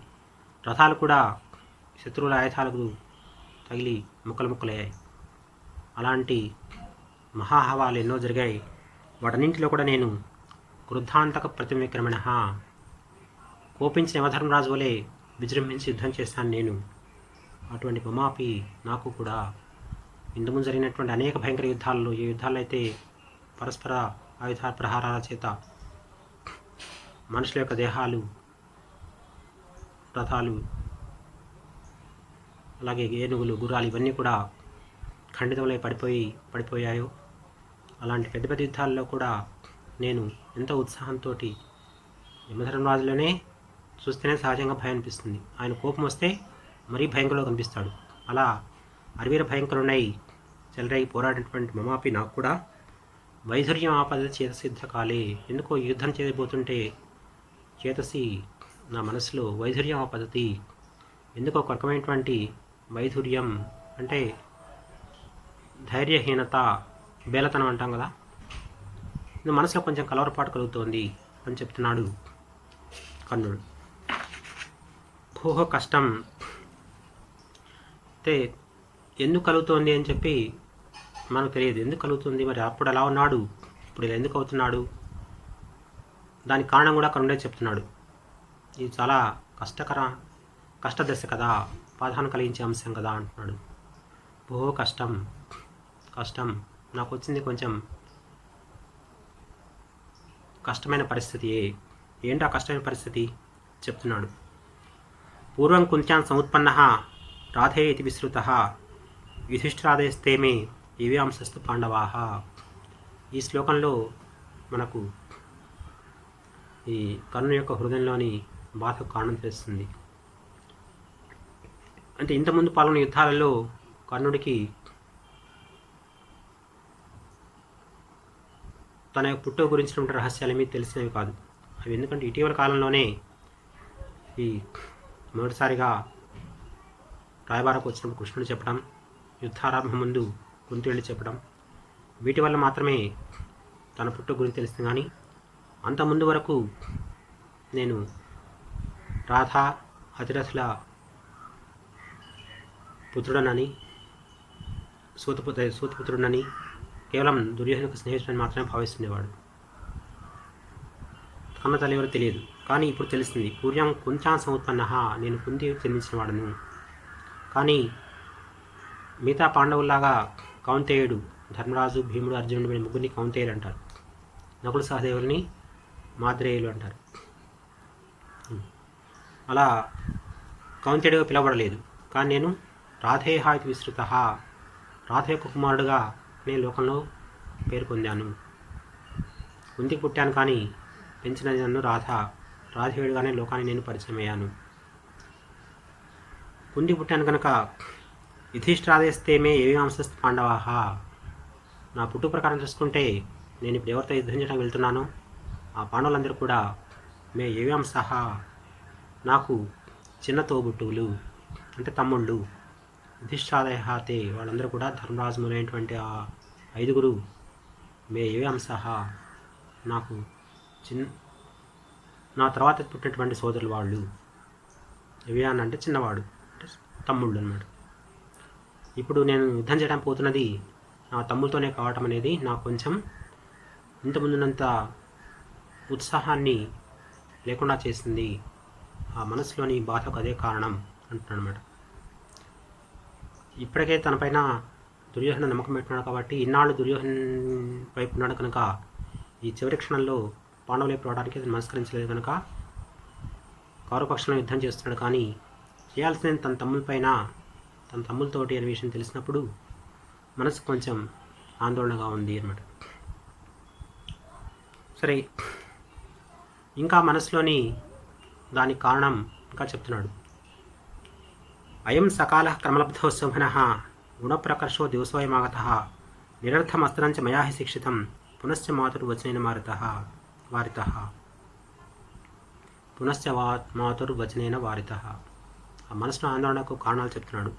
రథాలు కూడా శత్రువుల ఆయుధాలకు తగిలి ముక్కలు ముక్కలయ్యాయి. అలాంటి మహాహవాలు ఎన్నో జరిగాయి. వాటన్నింటిలో కూడా నేను క్రుద్ధాంతక ప్రతిమ విక్రమణ, కోపించిన యమధర్మరాజు వలె విజృంభించి యుద్ధం చేస్తాను నేను. అటువంటి మమాపి, నాకు కూడా ఇంతకుముందు జరిగినటువంటి అనేక భయంకర యుద్ధాల్లో, ఏ యుద్ధాల్లో అయితే పరస్పర ఆయుధ ప్రహారాల చేత మనుషుల యొక్క దేహాలు, రథాలు, అలాగే ఏనుగులు, గుర్రాలు ఇవన్నీ కూడా ఖండితమై పడిపోయాయో, అలాంటి పెద్ద పెద్ద యుద్ధాల్లో కూడా నేను ఎంతో ఉత్సాహంతో, యమధర్మరాజులోనే చూస్తేనే సహజంగా భయం అనిపిస్తుంది. ఆయన కోపం వస్తే మరీ భయంకరంగా కనిపిస్తాడు. అలా అరవీర భయంకరునై చెలరేగి పోరాడినటువంటి మమాపి, నాకు కూడా వైధుర్యం ఆపద చేతసిద్ధ కాలే. ఎందుకో యుద్ధం చేయబోతుంటే చేతసి, నా మనసులో వైధుర్యం ఆపదతి, ఎందుకో ఒక రకమైనటువంటి వైధుర్యం అంటే ధైర్యహీనత, బేలతనం అంటాం కదా, ఇది మనసులో కొంచెం కలవరపాటు కలుగుతోంది అని చెప్తున్నాడు కర్ణుడు. భూహ కష్టం అంటే ఎందుకు కలుగుతోంది అని చెప్పి మనకు తెలియదు. ఎందుకు కలుగుతుంది, మరి అప్పుడు ఎలా ఉన్నాడు, ఇప్పుడు ఇలా ఎందుకు అవుతున్నాడు, దానికి కారణం కూడా కర్ణుడే చెప్తున్నాడు. ఇది చాలా కష్టదశ కదా, బాధను కలిగించే అంశం కదా అంటున్నాడు. భూహ కష్టం నాకు వచ్చింది కొంచెం కష్టమైన పరిస్థితి. ఏంటి ఆ కష్టమైన పరిస్థితి చెప్తున్నాడు. పూర్వం కుంత్యాన్ సముత్పన్న రాధే ఇది విశ్రుత యుధిష్ఠిరాదేస్తే మే దివ్యాంశస్తు పాండవాహ. ఈ శ్లోకంలో మనకు ఈ కర్ణుని యొక్క హృదయంలోని బాధకు కారణం తెలుస్తుంది. అంటే ఇంతకుముందు పాల్గొన్న యుద్ధాలలో కర్ణుడికి తన యొక్క పుట్టుక గురించినటువంటి రహస్యాలు ఏమీ తెలిసినవి కాదు. అవి ఎందుకంటే ఇటీవల కాలంలోనే ఈ మొదటిసారిగా రాయబారకు వచ్చినప్పుడు కృష్ణుడు చెప్పడం, యుద్ధారంభం ముందు కుంతి వెళ్ళి చెప్పడం, వీటి వల్ల మాత్రమే తన పుట్టుక గురించి తెలిసింది. కానీ అంత ముందు వరకు నేను రాధా అతిరథుల పుత్రుడనని, సూతపుత్రుడనని, కేవలం దుర్యోధనకు స్నేహితుడని మాత్రమే భావిస్తుండేవాడు. కన్న తల్లి ఎవరో తెలియదు. కానీ ఇప్పుడు తెలిసింది. పూర్వం కుంత్యాన్ సముత్పన్న, నేను కుంతి చెందించిన వాడను. కానీ మిగతా పాండవుల్లాగా కౌంతేయుడు, ధర్మరాజు, భీముడు, అర్జునుడు వీళ్ళ ముగ్గురిని కౌంతేయులు అంటారు. నకుల సహదేవుల్ని మాద్రేయులు అంటారు. అలా కౌంతేయుడిగా పిలవబడలేదు. కానీ నేను రాధేహ ఇది విస్తృత, రాధ యొక్క కుమారుడుగా నేను లోకంలో పేరు పొందాను. కుంతికి పుట్టాను కానీ పెంచినది నన్ను రాధేయుడిగానే లోకాన్ని నేను పరిచయం అయ్యాను. కుంతికి పుట్టాను కనుక యుధిష్ఠిరాదేస్తే మే ఏవియాంశస్తు పాండవాహ. నా పుట్టు ప్రకారం చూసుకుంటే నేను ఇప్పుడు ఎవరితో యుద్ధం చేయడానికి వెళ్తున్నానో ఆ పాండవులందరూ కూడా మే ఏవియాంశ, నాకు చిన్న తోబుట్టువులు అంటే తమ్ముళ్ళు. యుధిష్ఠిరాదేహాతే, వాళ్ళందరూ కూడా ధర్మరాజు మొదలైనటువంటి ఆ 5 మే అంశః నాకు నా తర్వాత పుట్టినటువంటి సోదరులు వాళ్ళు. ఏవియాన్ అంటే చిన్నవాడు, అంటే తమ్ముళ్ళు అన్నమాట. ఇప్పుడు నేను యుద్ధం చేయడానికి పోతున్నది నా తమ్ముడితోనే కావటం అనేది నాకు కొంచెం ఇంతకుముందున్నంత ఉత్సాహాన్ని లేకుండా చేసింది. ఆ మనసులోని బాధకు అదే కారణం అంటున్నాడు అనమాట. ఇప్పటికే తనపైన దుర్యోధన నమ్మకం పెట్టున్నాడు కాబట్టి, ఇన్నాళ్ళు దుర్యోధన వైపు ఉన్నాడు కనుక ఈ చివరి క్షణంలో పాండవులు వైపు రావడానికి అతను నమస్కరించలేదు కనుక కౌరవపక్షంలో యుద్ధం చేస్తున్నాడు. కానీ చేయాల్సింది తన తమ్ములపైన, తన తమ్ములతోటి అనే విషయం తెలిసినప్పుడు మనసు కొంచెం ఆందోళనగా ఉంది అన్నమాట. సరే, ఇంకా మనసులోని దానికి కారణం ఇంకా చెప్తున్నాడు. అయం సకాల క్రమలబ్ధో శోభనః గుణప్రకర్షో దివసోయమాగతః నిరర్థమస్త్రంచ మయా హి శిక్షితం పునశ్చ మాతుర్వచనేన వారితః పునశ్చ మాతుర్వచనేన వారితః. ఆ మనసులో ఆందోళనకు కారణాలు చెప్తున్నాడు.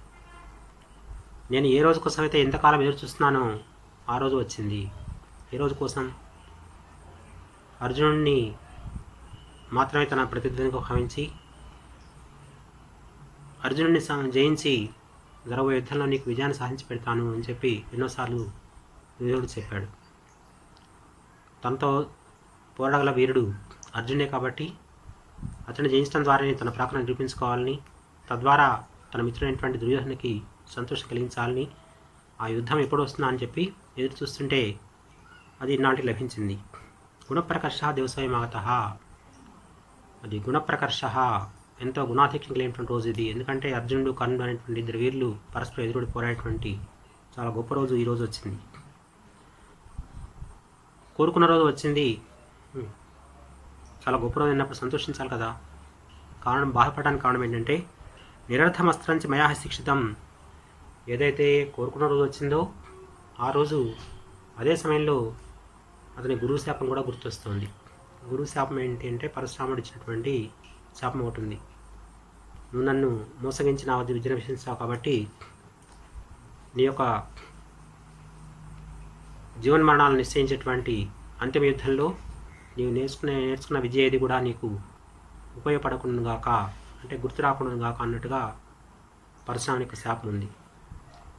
నేను ఏ రోజు కోసం అయితే ఎంతకాలం ఎదురు చూస్తున్నానో ఆ రోజు వచ్చింది. ఏ రోజు కోసం? అర్జునుడిని మాత్రమే తన ప్రతిద్వందిగా భావించి అర్జునుడిని జయించి జరగబోయే యుద్ధంలో నీకు విజయాన్ని సాధించి పెడతాను అని చెప్పి ఎన్నోసార్లు వీరుడు చెప్పాడు. తనతో పోరాడగల వీరుడు అర్జునుడే కాబట్టి అతన్ని జయించడం ద్వారానే తన ప్రాకరణ నిరూపించుకోవాలని, తద్వారా తన మిత్రుడైనటువంటి దుర్యోధనకి సంతోషం కలిగించాలని, ఆ యుద్ధం ఎప్పుడు వస్తుందా అని చెప్పి ఎదురు చూస్తుంటే అది ఇన్నాటికి లభించింది. గుణప్రకర్ష దివసోయమాగతః. అది గుణప్రకర్ష, ఎంతో గుణాధిక్యం కలిగినటువంటి రోజు ఇది. ఎందుకంటే అర్జునుడు కర్ణుడు అనేటువంటి ఇద్దరు వీరులు పరస్పరం ఎదురుడి పోరాడేటువంటి చాలా గొప్ప రోజు ఈ రోజు వచ్చింది. కోరుకున్న రోజు వచ్చింది. చాలా గొప్ప రోజు అయినప్పుడు సంతోషించాలి కదా. కారణం, బాధపడడానికి కారణం ఏంటంటే నిరర్థమస్త్రంచి మయా శిక్షితం. ఏదైతే కోరుకున్న రోజు వచ్చిందో ఆ రోజు అదే సమయంలో అతని గురువు శాపం కూడా గుర్తొస్తుంది. గురువు శాపం ఏంటి అంటే పరశురాముడు ఇచ్చినటువంటి శాపం ఒకటి ఉంది. నువ్వు నన్ను మోసగించి నా వద్ద విజయం విషించావు కాబట్టి నీ యొక్క జీవన్మరణాలను నిశ్చయించేటువంటి అంతిమ యుద్ధంలో నీవు నేర్చుకున్న విద్య ఏది కూడా నీకు ఉపయోగపడకుండా గాక, అంటే గుర్తు రాకుండా గాక అన్నట్టుగా పరశురాముని యొక్క శాపం ఉంది.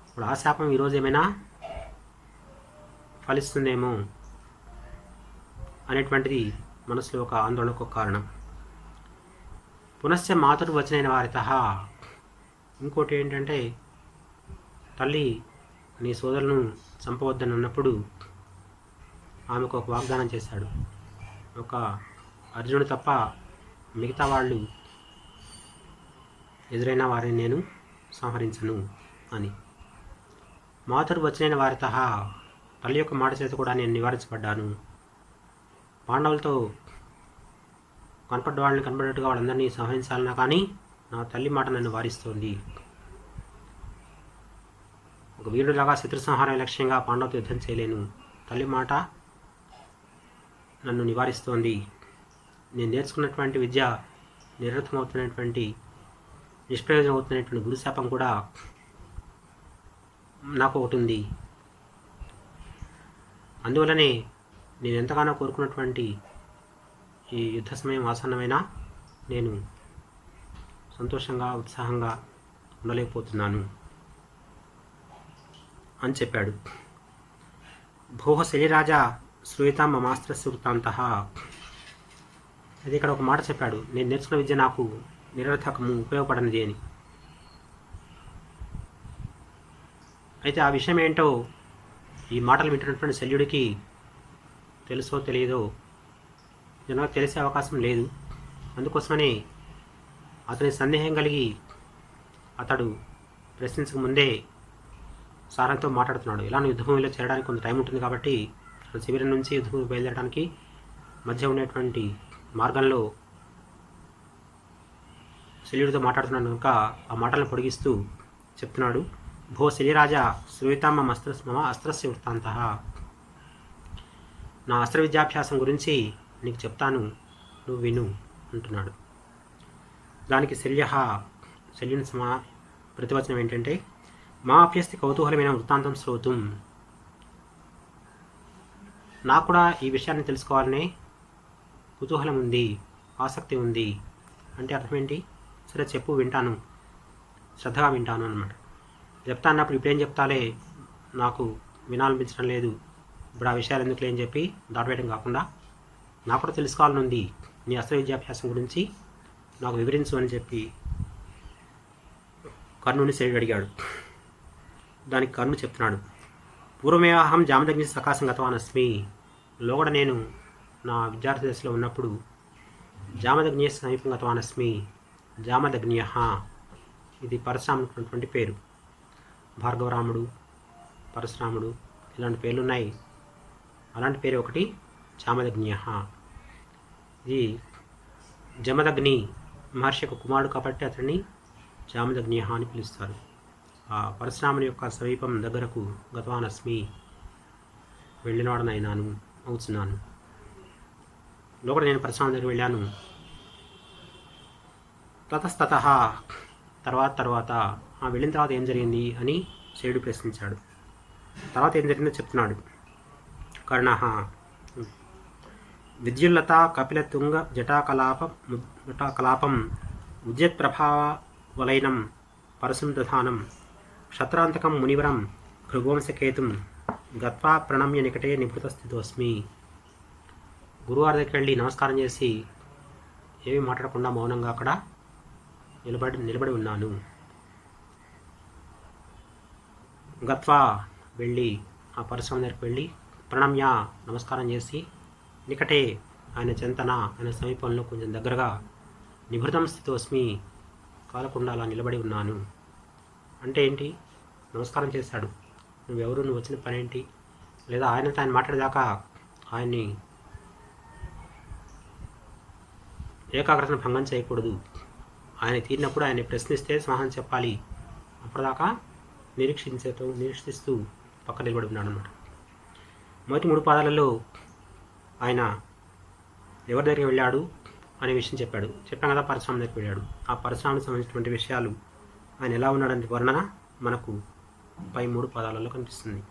ఇప్పుడు ఆ శాపం ఈరోజు ఏమైనా ఫలిస్తుందేమో అనేటువంటిది మనసులో ఒక ఆందోళనకు కారణం. పునశ్చ మాతుర్వచనైన వారితః. ఇంకోటి ఏంటంటే, తల్లి నీ సోదరులను చంపవద్దని అన్నప్పుడు ఆమెకు ఒక వాగ్దానం చేశాడు. ఒక అర్జునుడు తప్ప మిగతా వాళ్ళు ఎదురైన వారిని నేను సంహరించను అని. మాతుర్వచనైన వారితః. తల్లి యొక్క మాట చేత కూడా నేను నివారించబడ్డాను. పాండవులతో కనపడ్డ వాళ్ళని కనపడ్డట్టుగా వాళ్ళందరినీ సంహరించాలన్నా కానీ నా తల్లి మాట నన్ను వారిస్తోంది. ఒక వీరుడిలాగా శత్రు సంహారం లక్ష్యంగా పాండవులతో యుద్ధం చేయలేను. తల్లి మాట నన్ను నివారిస్తోంది. నేను నేర్చుకున్నటువంటి విద్య నిరర్థమవుతున్నటువంటి, నిష్ప్రయోజనం అవుతున్నటువంటి గురుశాపం కూడా నాకు ఒకటి ఉంది. అందువల్లనే నేను ఎంతగానో కోరుకున్నటువంటి ఈ యుద్ధ సమయం ఆసన్నమైనా నేను సంతోషంగా ఉత్సాహంగా ఉండలేకపోతున్నాను అని చెప్పాడు. భోహ శలిరాజా శ్రూయతాం మమాస్త్రస్య వృత్తాంతః. అది ఇక్కడ ఒక మాట చెప్పాడు, నేను నేర్చుకున్న విద్య నాకు నిరర్థకము, ఉపయోగపడనిది అని. అయితే ఆ విషయం ఏంటో ఈ మాటలు వింటున్నటువంటి శల్యుడికి తెలుసో తెలియదో జనాలకు తెలిసే అవకాశం లేదు. అందుకోసమనే అతని సందేహం కలిగి అతడు ప్రశ్నించక ముందే సారంతో మాట్లాడుతున్నాడు. ఇలానే యుద్ధభూమిలో చేరడానికి కొంత టైం ఉంటుంది కాబట్టి శిబిరం నుంచి యుద్ధభూమి బయలుదేరడానికి మధ్య ఉండేటువంటి మార్గంలో శల్యుడితో మాట్లాడుతున్నాడు కనుక ఆ మాటలను పొడిగిస్తూ చెప్తున్నాడు. భో శల్యరాజా శ్రూయతాం మమ అస్త్రస్య వృత్తాంతః. నా అస్త్ర విద్యాభ్యాసం గురించి నీకు చెప్తాను, నువ్వు విను అంటున్నాడు. దానికి శల్యుని ప్రతివచనం ఏంటంటే, మా అభ్యస్తి కౌతూహలమైన వృత్తాంతం శ్రోతుం. నాకు కూడా ఈ విషయాన్ని తెలుసుకోవాలనే కుతూహలం ఉంది, ఆసక్తి ఉంది. అంటే అర్థం ఏంటి? సరే చెప్పు, వింటాను, శ్రద్ధగా వింటాను అనమాట. చెప్తా అన్నప్పుడు ఇప్పుడేం చెప్తాలే, నాకు వినాలనిపించడం లేదు, ఇప్పుడు ఆ విషయాలు ఎందుకు లేని చెప్పి దాటవేయడం కాకుండా, నాకు కూడా తెలుసుకోవాలని ఉంది, నీ అస్త్ర విద్యాభ్యాసం గురించి నాకు వివరించు అని చెప్పి కర్ణుని శరీరుడు అడిగాడు. దానికి కర్ణుడు చెప్తున్నాడు, పూర్వమేవాహం జామదగ్ని సకాశం గతవానస్మి. లోగడ నేను నా విద్యార్థి దశలో ఉన్నప్పుడు జామదగ్ని సమీపం గతవానస్మి. జామదగ్నియ, ఇది పరశురాముడు పేరు. భార్గవరాముడు, పరశురాముడు ఇలాంటి పేర్లు ఉన్నాయి. అలాంటి పేరు ఒకటి జామదగ్నియ. ఇది జమదగ్ని మహర్షి యొక్క కుమారుడు కాబట్టి అతన్ని జామదగ్నియ అని పిలుస్తారు. ఆ పరశురాముని యొక్క సమీపం దగ్గరకు గతవానస్మి, వెళ్ళినవాడనైనాను అవుతున్నాను. లోపల నేను పరశురాముని దగ్గరికి వెళ్ళాను. తతస్తత, తర్వాత వెళ్ళిన తర్వాత ఏం జరిగింది అని శివుడు ప్రశ్నించాడు. తర్వాత ఏం జరిగిందో చెప్తున్నాడు. కర్ణ విద్యుల్లత కపిలతుంగ జటాకలాపం ఉద్యత్ప్రభావలైనం పరశుం దధానం క్షత్రాంతకం మునివరం భృగువంశకేతుం గత్వా ప్రణమ్య నికటే నిభృత స్థితోస్మి. గురువారి దగ్గరికి వెళ్ళి నమస్కారం చేసి ఏమీ మాట్లాడకుండా మౌనంగా అక్కడ నిలబడి ఉన్నాను. గత్వా వెళ్ళి, ఆ పరశురాము దగ్గరికి వెళ్ళి, ప్రణమ్య నమస్కారం చేసి, నికటే ఆయన చెంతన, ఆయన సమీపంలో కొంచెం దగ్గరగా, నిభృతం స్థితోస్మి కాలకుండా అలా నిలబడి ఉన్నాను. అంటే ఏంటి? నమస్కారం చేశాడు. నువ్వెవరు, నువ్వు వచ్చిన పని ఏంటి? లేదా ఆయనతో ఆయన మాట్లాడేదాకా ఆయన్ని ఏకాగ్రతను భంగం చేయకూడదు. ఆయన తీరినప్పుడు ఆయన ప్రశ్నిస్తే సమాధానం చెప్పాలి. అప్పటిదాకా నిరీక్షిస్తూ పక్క నిలబడి ఉన్నాడు అన్నమాట. మొదటి 3 పాదాలలో ఆయన ఎవరి దగ్గరికి వెళ్ళాడు అనే విషయం చెప్పాం కదా. పరశురాము దగ్గరికి వెళ్ళాడు. ఆ పరశురామునికి సంబంధించినటువంటి విషయాలు, ఆయన ఎలా ఉన్నాడంటే వర్ణన మనకు పై 3 పాదాలలో కనిపిస్తుంది.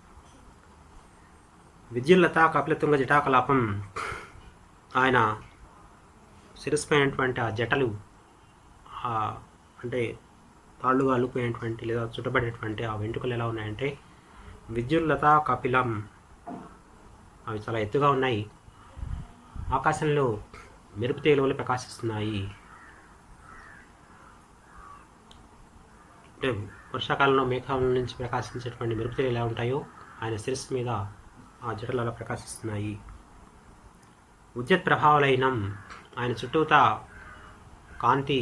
విద్యుల్లత కపిలతుంగ జటాకలాపం, ఆయన శిరస్సుపైనటువంటి ఆ జటలు, అంటే తాళ్ళుగా అల్లుపోయినటువంటి లేదా చుట్టబడినటువంటి ఆ వెంట్రుకలు ఎలా ఉన్నాయంటే విద్యుల్లత కపిలం, అవి చాలా ఎత్తుగా ఉన్నాయి, ఆకాశంలో మెరుపు తేలువలు ప్రకాశిస్తున్నాయి. అంటే వర్షాకాలంలో మేఘాల నుంచి ప్రకాశించేటువంటి మెరుపు తేలు ఎలా ఉంటాయో ఆయన శిరస్సు మీద ఆ జటలు అలా ప్రకాశిస్తున్నాయి. ఉద్యత్ ప్రభావలైనం, ఆయన చుట్టూతా కాంతి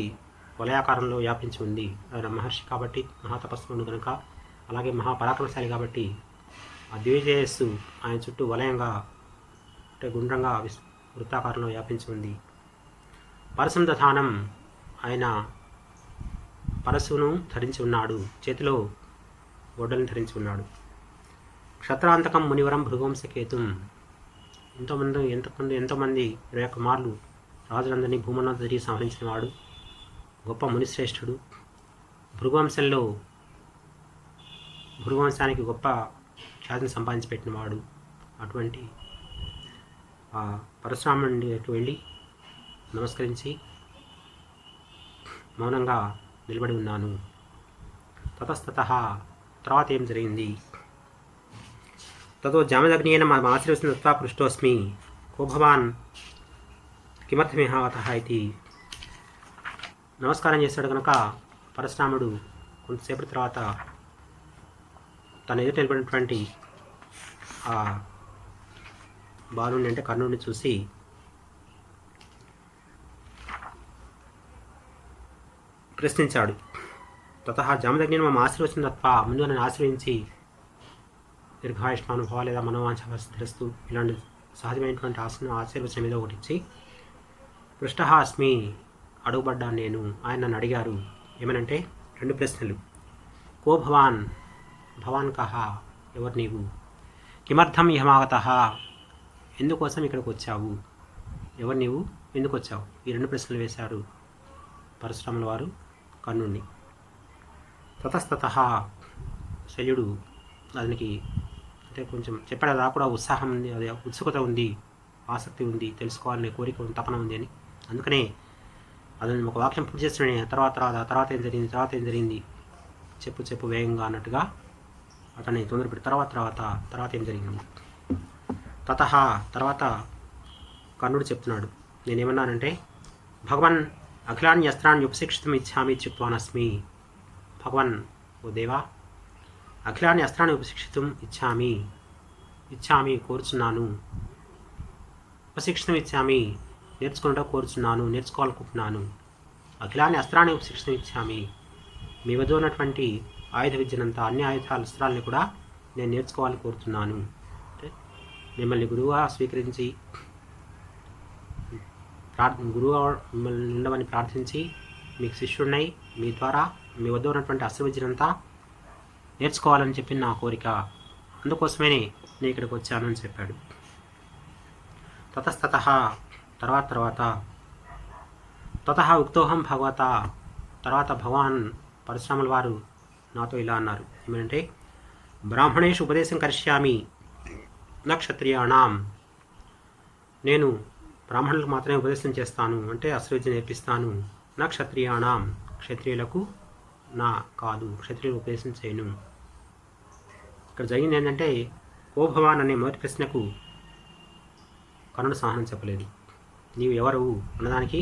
వలయాకారంలో వ్యాపించి ఉంది. ఆయన మహర్షి కాబట్టి, మహాతపస్సుడు కనుక, అలాగే మహాపరాక్రమశాలి కాబట్టి ఆ దివ్యజయస్సు ఆయన చుట్టూ వలయంగా, అంటే గుండ్రంగా వృత్తాకారంలో వ్యాపించి ఉంది. పరశుం దధానం, ఆయన పరశును ధరించి ఉన్నాడు, చేతిలో గొడ్డలను ధరించి ఉన్నాడు. క్షత్రాంతకం మునివరం భృగువంశకేతుం, ఎంతోమంది 20 కుమారులు రాజులందరినీ భూమన్న తిరిగి సంహరించిన వాడు, గొప్ప మునిశ్రేష్ఠుడు, భృగువంశానికి గొప్ప ఖ్యాతిని సంపాదించి పెట్టినవాడు. అటువంటి ఆ పరశురాముడి దగ్గరికి వెళ్ళి నమస్కరించి మౌనంగా నిలబడి ఉన్నాను. తతస్తత, తర్వాత ఏం జరిగింది? తతో జామదగ్నియేన ఆశ్రయస్మిన్ దత్వా పృష్టోస్మి కో భవాన్ కిమర్థమిహావతః ఇది. నమస్కారం చేశాడు కనుక పరశురాముడు కొంతసేపటి తర్వాత తన ఎదుట నిలబడినటువంటి ఆ బాలుని, అంటే కర్ణుడిని చూసి ప్రశ్నించాడు. తతః జామదగ్నిని మమ ఆశీర్వచనం తత్వ, ముందు నన్ను ఆశ్రయించి దీర్ఘాయుష్మానుభవ లేదా మనోవాంఛస్తు ఇలాంటి సహజమైనటువంటి ఆశీర్వచనం మీద ఒకటి ఇచ్చి, పృష్టః అస్మి, అడుగుబడ్డాను నేను. ఆయన నన్ను అడిగారు ఏమనంటే 2 ప్రశ్నలు. కో భవాన్, భవాన్ కహ, ఎవరు నీవు? కిమర్థం ఇహమాగతః, ఎందుకోసం ఇక్కడికి వచ్చావు? ఎవరు నీవు, ఎందుకు వచ్చావు? ఈ 2 ప్రశ్నలు వేశారు పరశురాముల వారు కర్ణుడిని. తతస్తత, శల్యుడు దానికి అంటే కొంచెం చెప్పాడు కదా కూడా ఉత్సాహం ఉంది, అదే ఉత్సుకత ఉంది, ఆసక్తి ఉంది, తెలుసుకోవాలనే కోరిక ఉంది, తపన ఉంది అని. అందుకనే అతను ఒక వాక్యం పూర్తి చేస్తున్నాడు. తర్వాత ఏం జరిగింది చెప్పు వేగంగా అన్నట్టుగా అతన్ని తొందరపెట్టి తర్వాత ఏం జరిగింది. తతః తర్వాత కర్ణుడు చెప్తున్నాడు, నేనేమన్నానంటే భగవన్ అఖిలాన్ని అస్త్రాన్ని ఉపశిక్షితం ఇచ్చామి ఇత్యుక్తవానస్మి. భగవన్ ఓ దేవా, అఖిలాన్ని అస్త్రాన్ని ఉపశిక్షితం ఇచ్చామి కోరుచున్నాను, ఉపశిక్షితం ఇచ్చామి నేర్చుకుంటూ కోరుచున్నాను, నేర్చుకోవాలనుకుంటున్నాను. అఖిలాన్ని అస్త్రాన్ని ఉపశిక్షితం ఇచ్చామి, మీ వద్ద ఉన్నటువంటి ఆయుధ విద్యనంతా అన్ని ఆయుధాల అస్త్రాలని కూడా నేను నేర్చుకోవాలని కోరుతున్నాను. అంటే మిమ్మల్ని గురువుగా స్వీకరించి గురువుగా మిమ్మల్ని ఉండమని ప్రార్థించి మీకు శిష్యుడినై మీ ద్వారా మీ వద్ద ఉన్నటువంటి అస్త్ర విద్యనంతా నేర్చుకోవాలని చెప్పి నా కోరిక, అందుకోసమే నేను ఇక్కడికి వచ్చానని చెప్పాడు. తతస్తతః తర్వాత ఉక్తోహం భగవత, తర్వాత భగవాన్ పరశురాముల వారు నాతో ఇలా అన్నారు, ఏమంటే బ్రాహ్మణేషు ఉపదేశం కరిష్యామి న క్షత్రియాణం. నేను బ్రాహ్మణులకు మాత్రమే ఉపదేశం చేస్తాను, అంటే అస్త్రవిద్య నేర్పిస్తాను. నా క్షత్రియాణం, క్షత్రియులకు నా కాదు, క్షత్రియులకు ఉపదేశం చేయను. ఇక్కడ జరిగింది ఏంటంటే ఓ భవాన్ అనే మొదటి ప్రశ్నకు కర్ణుడు సమాధానం చెప్పలేదు. నీవు ఎవరు అన్నదానికి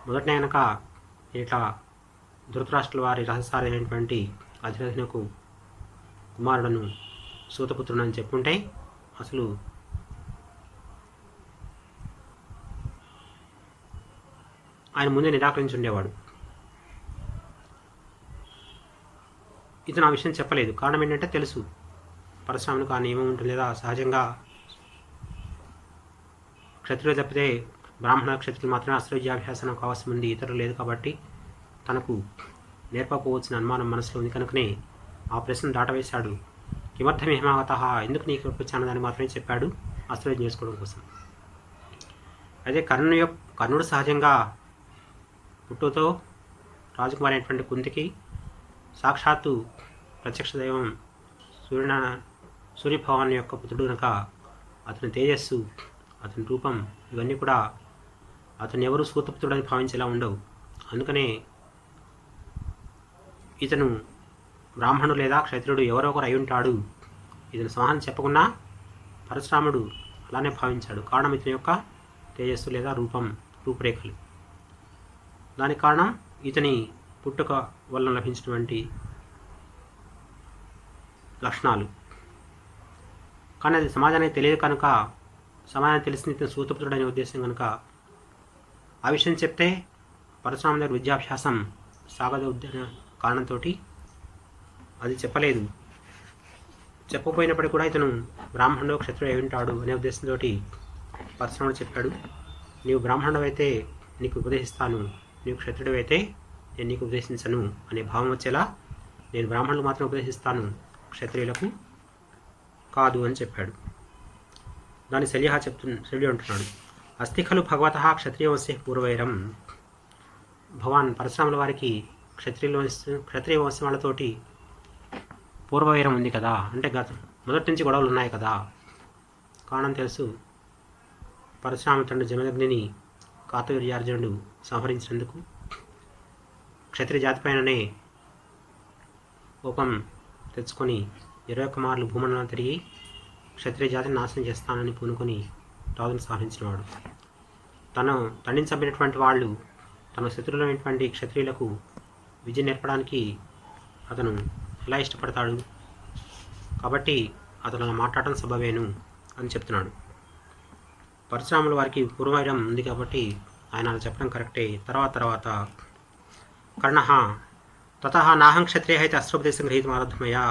మొదటనే కనుక ఇట్లా ధృతరాష్ట్రుల వారి రహస్యాలు అయినటువంటి అధిరథునకు కుమారుడను సూతపుత్రుడు అని చెప్పుంటే అసలు ఆయన ముందే నిరాకరించి ఉండేవాడు. ఇతను ఆ విషయం చెప్పలేదు. కారణం ఏంటంటే తెలుసు పరశురామునికి ఆ నియమం ఉంటుంది, లేదా సహజంగా క్షత్రియులు తప్పితే బ్రాహ్మణ క్షత్రులు మాత్రమే అస్త్రవిద్యాభ్యాసానికి అవసరం ఉంది, ఇతరులు లేదు. కాబట్టి తనకు నేర్పకపోవచ్చిన అనుమానం మనసులో ఉంది. కనుకనే ఆ ప్రశ్న దాటవేశాడు. కిమర్థమేమాగత, ఎందుకు నీకు వచ్చాను దాన్ని మాత్రమే చెప్పాడు, అస్త్రవిద్య నేర్చుకోవడం కోసం. అయితే కర్ణుడు సహజంగా పుట్టుతో రాజకుమారి అయినటువంటి కుంతికి సాక్షాత్తు ప్రత్యక్ష దైవం సూర్యభగవాన్ యొక్క పుత్రుడు కనుక అతని తేజస్సు, అతని రూపం ఇవన్నీ కూడా అతను ఎవరు సూతపుత్రుడని భావించేలా ఉండవు. అందుకనే ఇతను బ్రాహ్మణుడు లేదా క్షత్రుడు ఎవరో ఒకరు అయి ఉంటాడు. ఇతను సమాధానం చెప్పకుండా పరశురాముడు అలానే భావించాడు. కారణం ఇతని యొక్క తేజస్సు లేదా రూపురేఖలు. దానికి కారణం ఇతని పుట్టుక వల్ల లభించినటువంటి లక్షణాలు. కానీ అది సమాజానికి తెలియదు కనుక, సమాజానికి తెలిసిన ఇతను సూతపుత్రుడు అనే ఉద్దేశం కనుక ఆ విషయం చెప్తే పరశురామ దగ్గర విద్యాభ్యాసం సాగదు కారణంతో అది చెప్పలేదు. చెప్పకపోయినప్పటికీ కూడా ఇతను బ్రాహ్మణుడు క్షత్రుడు అయి ఉంటాడు అనే ఉద్దేశంతో పరశురాముడు చెప్పాడు, నీవు బ్రాహ్మణుడు అయితే నీకు ఉపదేశిస్తాను, నీవు క్షత్రుడు అయితే నేను నీకు ఉపదేశించను అనే భావం వచ్చేలా నేను బ్రాహ్మణులకు మాత్రం ఉపదేశిస్తాను, క్షత్రియులకు కాదు అని చెప్పాడు. దాని శల్య అంటున్నాడు, అస్తి ఖలు భగవత క్షత్రియ వంశే పూర్వైరం. భగవాన్ పరశురాముల వారికి క్షత్రియ వంశం వాళ్ళతోటి పూర్వవైరం ఉంది కదా, అంటే మొదటి నుంచి గొడవలు ఉన్నాయి కదా. కారణం తెలుసు, పరశురామ తండ్రి జమదగ్నిని కార్తవీర్యార్జునుడు సంహరించినందుకు క్షత్రియ జాతిపైననే కోపం తెచ్చుకొని 21 మార్లు భూమండలం తిరిగి క్షత్రియ జాతిని నాశనం చేస్తానని పూనుకొని రాజును సంహరించినవాడు. తను తండ్రిని చంపినటువంటి వాళ్ళు తన శత్రువులైనటువంటి క్షత్రియులకు విద్య నేర్పడానికి అతను ఎలా ఇష్టపడతాడు, కాబట్టి అతను అలా మాట్లాడటం సబబేను అని చెప్తున్నాడు. పరశురాముల వారికి పూర్వవైరం ఉంది కాబట్టి ఆయన అలా చెప్పడం కరెక్టే. తర్వాత కర్ణ తతః నాహం క్షత్రియ అయితే అస్త్రోపదేశం గృహీతం ఆరబ్ధమయ్యా.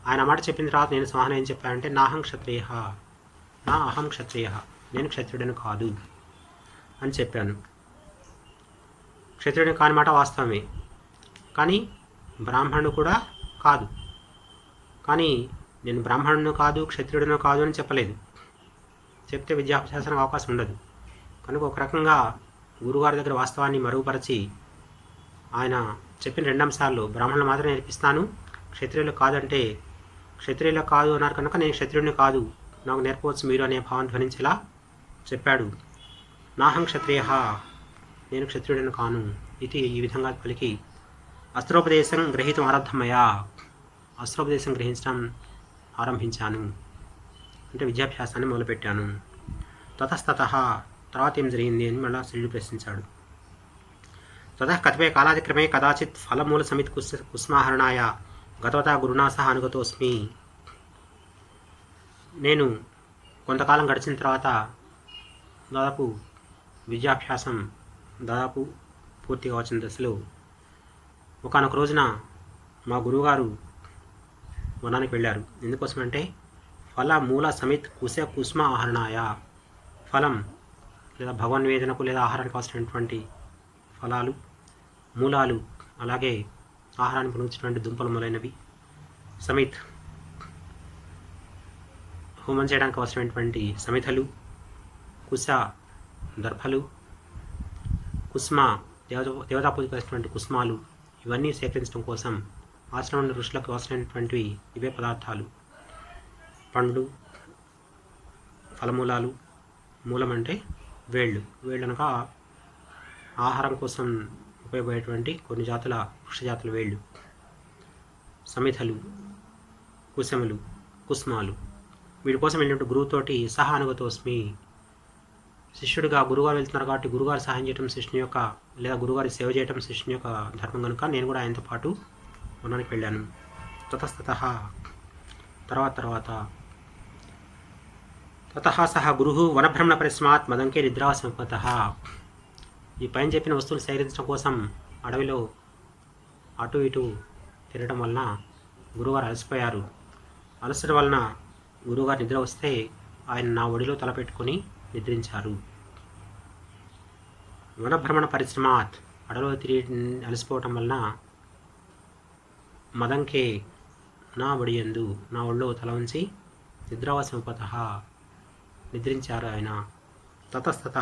ఆయన మాట చెప్పిన తర్వాత నేను సమాధానం ఏం చెప్పానంటే నాహం క్షత్రియ, నా అహం క్షత్రియ, నేను క్షత్రుడను కాదు అని చెప్పాను. క్షత్రుడిని కాని మాట వాస్తవమే, కానీ బ్రాహ్మణుడు కూడా కాదు. కానీ నేను బ్రాహ్మణుడు కాదు క్షత్రుడును కాదు అని చెప్పలేదు. చెప్తే విద్యాభ్యాసానికి అవకాశం ఉండదు. కనుక ఒక రకంగా గురుగారి దగ్గర వాస్తవాన్ని మరుగుపరిచి ఆయన చెప్పిన 2 అంశాల్లో బ్రాహ్మణులు మాత్రమే నేర్పిస్తాను, క్షత్రియులు కాదంటే క్షత్రియులు కాదు అన్నారు కనుక నేను క్షత్రియుడిని కాదు, నాకు నేర్పవచ్చు మీరు అనే భావం ధ్వనించేలా చెప్పాడు. నాహం క్షత్రియ, నేను క్షత్రియుడిని కాను ఇది ఈ విధంగా పలికి అస్త్రోపదేశం గ్రహీతం ఆరబ్ధమయ్యా, అస్త్రోపదేశం గ్రహించడం ఆరంభించాను, అంటే విద్యాభ్యాసాన్ని మొదలుపెట్టాను. తతస్తత, తర్వాత ఏం జరిగింది అని మళ్ళా శ్రీయుడు ప్రశ్నించాడు. తతః కతిపయ కాలాతిక్రమే కదాచిత్ ఫలమూల సమిత్ కుస్మాహరణాయ గతవతా గురునా సహ అనుగతోస్మి. నేను కొంతకాలం గడిచిన తర్వాత దాదాపు విద్యాభ్యాసం దాదాపు పూర్తిగా వచ్చిన దశలో ఒకానొక రోజున మా గురువుగారు వనానికి వెళ్ళారు. ఎందుకోసమంటే ఫల మూల సమిత్ కుస్మ ఆహరణాయ, ఫలం లేదా భగవన్వేదనకు లేదా ఆహారానికి అవసరమైనటువంటి ఫలాలు, మూలాలు, అలాగే ఆహారానికి పనిచేటువంటి దుంపలు మొదలైనవి, సమిత్ హోమం చేయడానికి అవసరమైనటువంటి సమిధలు, కుశ దర్భలు, కుస్మ దేవతా పూజకు అవసరమైనటువంటి కుస్మాలు, ఇవన్నీ సేకరించడం కోసం ఆశ్రమంలో ఋషులకు అవసరమైనటువంటివి ఇవే పదార్థాలు. పండ్లు, ఫలమూలాలు, మూలం అంటే వేళ్ళు, వేళ్ళు అనగా ఆహారం కోసం ఉపయోగపడేటువంటి కొన్ని జాతుల వృక్షజాతుల వేళ్ళు, సమిధలు, కుశములు, కుస్మాలు, వీటి కోసం వెళ్ళినట్టు గురువుతోటి సహా అనుగతోస్మి. శిష్యుడిగా గురుగారు వెళ్తున్నారు కాబట్టి గురుగారు సహాయం చేయడం శిష్యుని యొక్క, లేదా గురుగారి సేవ చేయడం శిష్యుని యొక్క ధర్మం కనుక నేను కూడా ఆయనతో పాటు వనానికి వెళ్ళాను. తతస్తత, తర్వాత తతః సహ గురు వనభ్రమణ పరిశ్రమాత్ మదంకే నిద్రావసంపత. ఈ పైన చెప్పిన వస్తువులు సేకరించడం కోసం అడవిలో అటు ఇటు తిరగడం వలన గురుగారు అలసిపోయారు. అలసడం వలన గురువుగారు నిద్ర వస్తే ఆయన నా ఒడిలో తలపెట్టుకొని నిద్రించారు. వనభ్రమణ పరిశ్రమాత్, అడవిలో తిరిగి అలసిపోవటం వలన మదంకే, నా ఒడియందు, నా ఒళ్ళో తల ఉంచి నిద్రావసంపత, నిద్రించారు ఆయన. తతస్తత,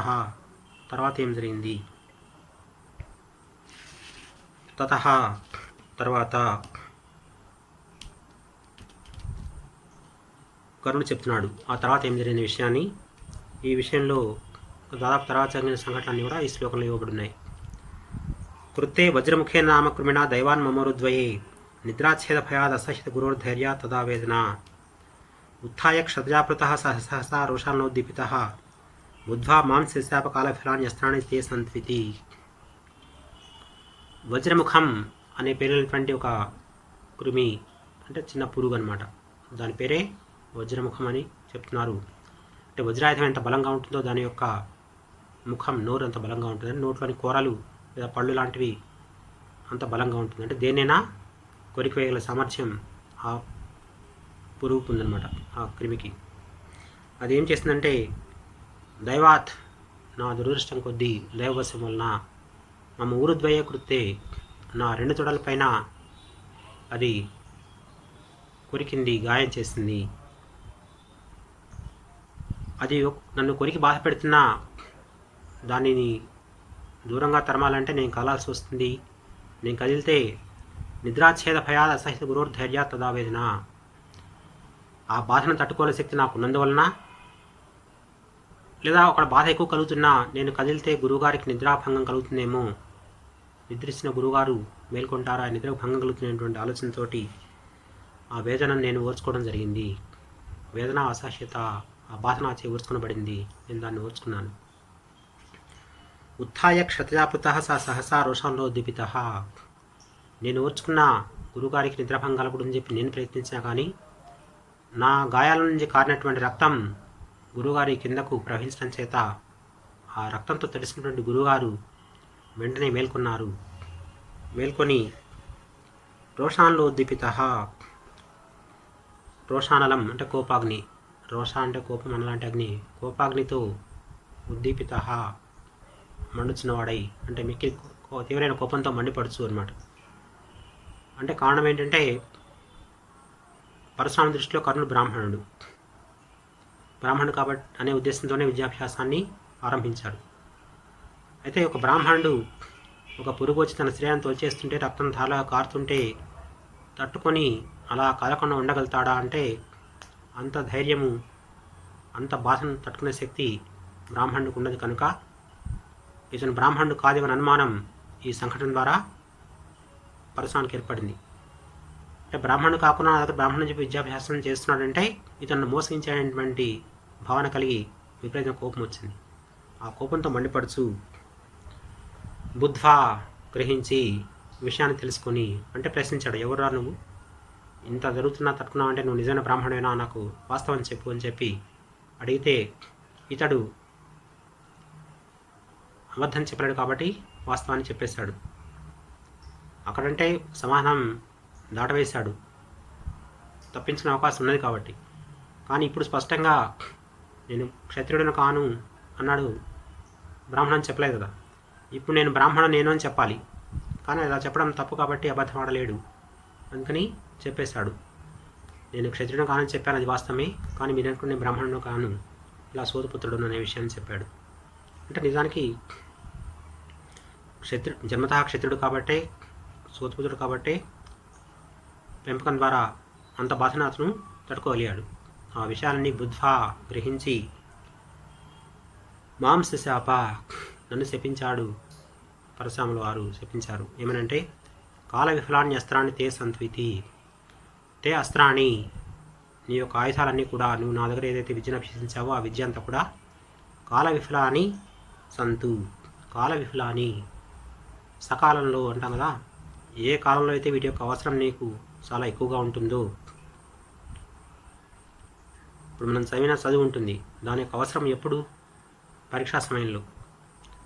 తర్వాత ఏం జరిగింది? తతః, తర్వాత కరుణుడు చెప్తున్నాడు ఆ తర్వాత ఏం జరిగిన విషయాన్ని. ఈ విషయంలో దాదాపు తర్వాత జరిగిన సంఘటనలన్నీ కూడా ఈ శ్లోకంలో ఇవ్వబడున్నాయి. కృత్తే వజ్రముఖే నామకృమిణ దైవాన్ మమరుద్వయే నిద్రాచ్ఛేద భయాద్ అసహ్యత గురోర్ధైర్య తదా వేదన ఉత్థాయ క్షత్రజాపృతః సహసా రోషాన్నోద్దీపితః బుద్ధ్వా మాం శశాపకాలఫలాన్ని అస్త్రాన్ని తే సంత్వితి. వజ్రముఖం అనే పేరున్నటువంటి ఒక కృమి, అంటే చిన్న పురుగు అనమాట, దాని పేరే వజ్రముఖం అని చెప్తున్నారు. అంటే వజ్రాయుధం ఎంత బలంగా ఉంటుందో దాని యొక్క ముఖం, నోరు అంత బలంగా ఉంటుంది. నోట్లోని కూరలు లేదా పళ్ళు లాంటివి అంత బలంగా ఉంటుంది. అంటే దేన్నైనా కొరికివేయగల సామర్థ్యం ఆ పురుగుకు ఉందన్నమాట, ఆ క్రిమికి. అది ఏం చేస్తుందంటే దైవాత్, నా దురదృష్టం కొద్దీ దైవవశం వలన, మమ్మ ఊరుద్వయ కృత్తే, నా రెండు తొడలపైన అది కొరికింది, గాయం చేసింది. అది నన్ను కొరికి బాధ పెడుతున్నా దానిని దూరంగా తరమాలంటే నేను కదలాల్సి వస్తుంది. నేను కదిలితే నిద్రాచ్ఛేద భయాద అసహిత గురోర్ధైర్య తదావేదన, ఆ బాధను తట్టుకోలే శక్తి నాకు ఉన్నందువలన, లేదా ఒక బాధ ఎక్కువ కలుగుతున్నా నేను కదిలితే గురువుగారికి నిద్రాభంగం కలుగుతుందేమో, నిద్రిస్తున్న గురువుగారు మేల్కొంటారా, నిద్ర భంగం కలుగుతున్నటువంటి ఆలోచనతోటి ఆ వేదనను నేను ఓర్చుకోవడం జరిగింది. వేదన అసహ్యత, ఆ బాధ నాచే ఓర్చుకునబడింది, నేను దాన్ని ఓర్చుకున్నాను. ఉత్థాయ క్షత్రజాపృత సహసా రోషంలో దీపిత, నేను ఓర్చుకున్న గురువుగారికి నిద్రాభంగం కలగకూడదని చెప్పి నేను ప్రయత్నించినా కానీ నా గాయాల నుంచి కారినటువంటి రక్తం గురువుగారి కిందకు ప్రవహించడం చేత ఆ రక్తంతో తడిసినటువంటి గురువుగారు వెంటనే మేల్కొన్నారు. మేల్కొని రోషాన్లో ఉద్దీపిత, రోషానలం అంటే కోపాగ్ని, రోష అంటే కోపం, అనలాంటి అగ్ని, కోపాగ్నితో ఉద్దీపిత, మండుచున్నవాడై, అంటే మిక్కి తీవ్రమైన కోపంతో మండిపడుచు అనమాట. అంటే కారణం ఏంటంటే పరశురామ దృష్టిలో కర్ణుడు బ్రాహ్మణుడు కాబట్టి అనే ఉద్దేశంతోనే విద్యాభ్యాసాన్ని ఆరంభించాడు. అయితే ఒక బ్రాహ్మణుడు ఒక పురుగు వచ్చి తన శ్రేయాన్ని తోచేస్తుంటే రక్తం ధారగా కారుతుంటే తట్టుకొని అలా కదలకుండా ఉండగలుగుతాడా అంటే అంత ధైర్యము, అంత బాధను తట్టుకునే శక్తి బ్రాహ్మణుడికి ఉన్నది కనుక ఇతను బ్రాహ్మణుడు కాదేమని అనుమానం ఈ సంఘటన ద్వారా పరశురామునికి ఏర్పడింది. అంటే బ్రాహ్మణుడు కాకుండా నా దగ్గర బ్రాహ్మణుని చెప్పి విద్యాభ్యాసం చేస్తున్నాడంటే ఇతను మోసగించేటువంటి భావన కలిగి విపరీతమైన కోపం వచ్చింది. ఆ కోపంతో మండిపడుచు బుద్ధ్వా గ్రహించి విషయాన్ని తెలుసుకొని అంటే ప్రశ్నించాడు, ఎవరురా నువ్వు, ఇంత జరుగుతున్నా తట్టుకున్నావు అంటే నువ్వు నిజమైన బ్రాహ్మణుడేనా, నాకు వాస్తవం చెప్పు అని చెప్పి అడిగితే ఇతడు అబద్ధం చెప్పలేడు కాబట్టి వాస్తవాన్ని చెప్పేశాడు. అక్కడంటే సమాధానం దాటవేశాడు, తప్పించుకునే అవకాశం ఉన్నది కాబట్టి. కానీ ఇప్పుడు స్పష్టంగా నేను క్షత్రియుడిని కాను అన్నాడు, బ్రాహ్మణుని చెప్పలేదు కదా. ఇప్పుడు నేను బ్రాహ్మణ నేను అని చెప్పాలి, కానీ అలా చెప్పడం తప్పు కాబట్టి అబద్ధం ఆడలేడు, అందుకని చెప్పేశాడు. నేను క్షత్రియుడు కానని చెప్పాను, అది వాస్తవమే, కానీ మీరు అనుకుని నేను బ్రాహ్మణుడు కాను, ఇలా సోదపుత్రుడు అనే విషయాన్ని చెప్పాడు. అంటే నిజానికి జన్మతః క్షత్రుడు కాబట్టే, సోదపుత్రుడు కాబట్టే పెంపకం ద్వారా అంత బాధను అతను తట్టుకోగలిగాడు. ఆ విషయాలన్నీ బుద్ధ్వా గ్రహించి మాంసశాప నన్ను శపించాడు. పరశురాములు వారు శపించారు ఏమనంటే, కాల విఫలాన్ని అస్త్రాన్ని తే సంత్వితి, తే అస్త్రాన్ని నీ యొక్క ఆయుధాలన్నీ కూడా నువ్వు నా దగ్గర ఏదైతే విద్యను అభ్యసించావో ఆ విద్య అంతా కూడా కాల విఫలాని సంతు. కాల విఫలాని సకాలంలో అంటాం కదా, ఏ కాలంలో అయితే వీటి యొక్క అవసరం నీకు చాలా ఎక్కువగా ఉంటుందో, ఇప్పుడు మనం చదివిన చదువు ఉంటుంది, దాని యొక్క అవసరం ఎప్పుడు, పరీక్షా సమయంలో.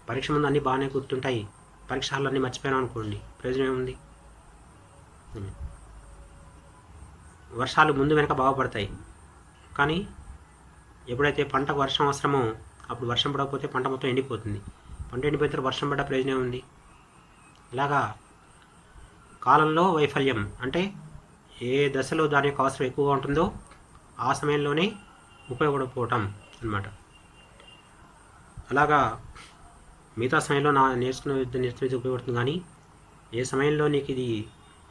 పరీక్ష ముందు అన్నీ బాగానే గుర్తుంటాయి, పరీక్ష హాల్లో అన్నీ మర్చిపోయినాం అనుకోండి, ప్రయోజనం ఏముంది. వర్షాలు ముందు వెనక బాగుపడతాయి, కానీ ఎప్పుడైతే పంటకు వర్షం అవసరమో అప్పుడు వర్షం పడకపోతే పంట మొత్తం ఎండిపోతుంది. పంట ఎండిపోతే వర్షం పడ్డ ప్రయోజనం ఉంది. ఇలాగా కాలంలో వైఫల్యం అంటే ఏ దశలో దాని యొక్క అవసరం ఎక్కువగా ఉంటుందో ఆ సమయంలోనే ఉపయోగపడకపోవటం అన్నమాట. అలాగా మిగతా సమయంలో నేర్చుకునే విద్య ఉపయోగపడుతుంది, కానీ ఏ సమయంలో నీకు ఇది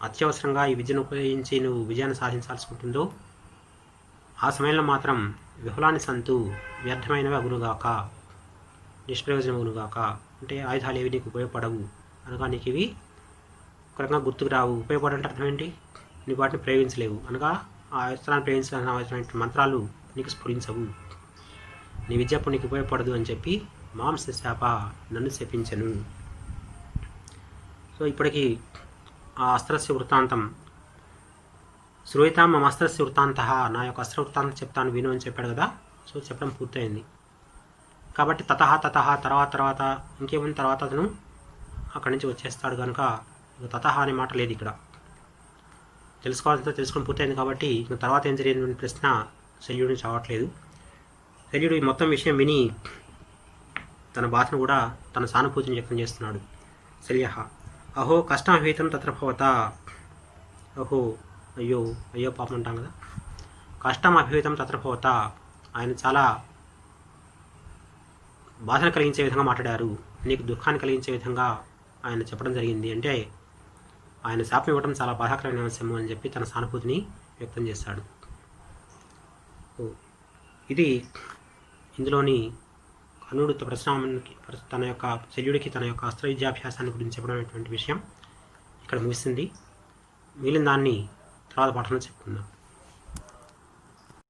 అత్యవసరంగా ఈ విద్యను ఉపయోగించి నువ్వు విజయాన్ని సాధించాల్సి ఉంటుందో ఆ సమయంలో మాత్రం విఫలాన్ని సంతు, వ్యర్థమైనవి అగునుగాక, నిష్ప్రయోజనం అగునుగాక. అంటే ఆయుధాలు ఏవి నీకు ఉపయోగపడవు అనగా నీకు ఇవి ఒక రకంగా గుర్తుకు రావు. ఉపయోగపడంటే అర్థం ఏంటి, నీకు వాటిని ప్రయోగించలేవు అనగా ఆ అస్త్రాన్ని ప్రయోగించాల్సిన మంత్రాలు నీకు స్ఫురించవు, నీ విద్య అప్పుడు నీకు ఉపయోగపడదు అని చెప్పి మాంసశాప నన్ను శపించను. సో ఇప్పటికీ ఆ అస్త్రస్య వృత్తాంతం శ్రూయతాం మమ అస్త్రస్య వృత్తాంత, నా యొక్క అస్త్ర వృత్తాంతం చెప్తాను విను అని చెప్పాడు కదా. సో చెప్పడం పూర్తయింది కాబట్టి తర్వాత ఇంకేముంది, తర్వాత అతను అక్కడి నుంచి వచ్చేస్తాడు కనుక తతహ అనే మాట లేదు ఇక్కడ. తెలుసుకోవాలంటే తెలుసుకొని పూర్తయింది కాబట్టి ఇంకా తర్వాత ఏం జరిగింది ప్రశ్న శల్యుడి నుంచి రావట్లేదు. శల్యుడు ఈ మొత్తం విషయం విని తన బాధను కూడా తన సానుభూతిని వ్యక్తం చేస్తున్నాడు. శల్య అహో కష్టం అభీతం తత్ర భవత, అహో అయ్యో అయ్యో పాపం అంటాం కదా, కష్టం అభిహితం తత్ర భవత, ఆయన చాలా బాధను కలిగించే విధంగా మాట్లాడారు, నీకు దుఃఖాన్ని కలిగించే విధంగా ఆయన చెప్పడం జరిగింది అంటే ఆయన శాపం ఇవ్వడం చాలా బాధాకరమైన అంశము అని చెప్పి తన సానుభూతిని వ్యక్తం చేస్తాడు. ఇది ఇందులోని కర్ణుడు పరశురామునికి తన యొక్క శల్యుడికి తన యొక్క అస్త్ర విద్యాభ్యాసాన్ని గురించి చెప్పడం విషయం ఇక్కడ ముగిసింది. మిగిలిన దాన్ని తర్వాత పాఠంలో చెప్పుకుందాం.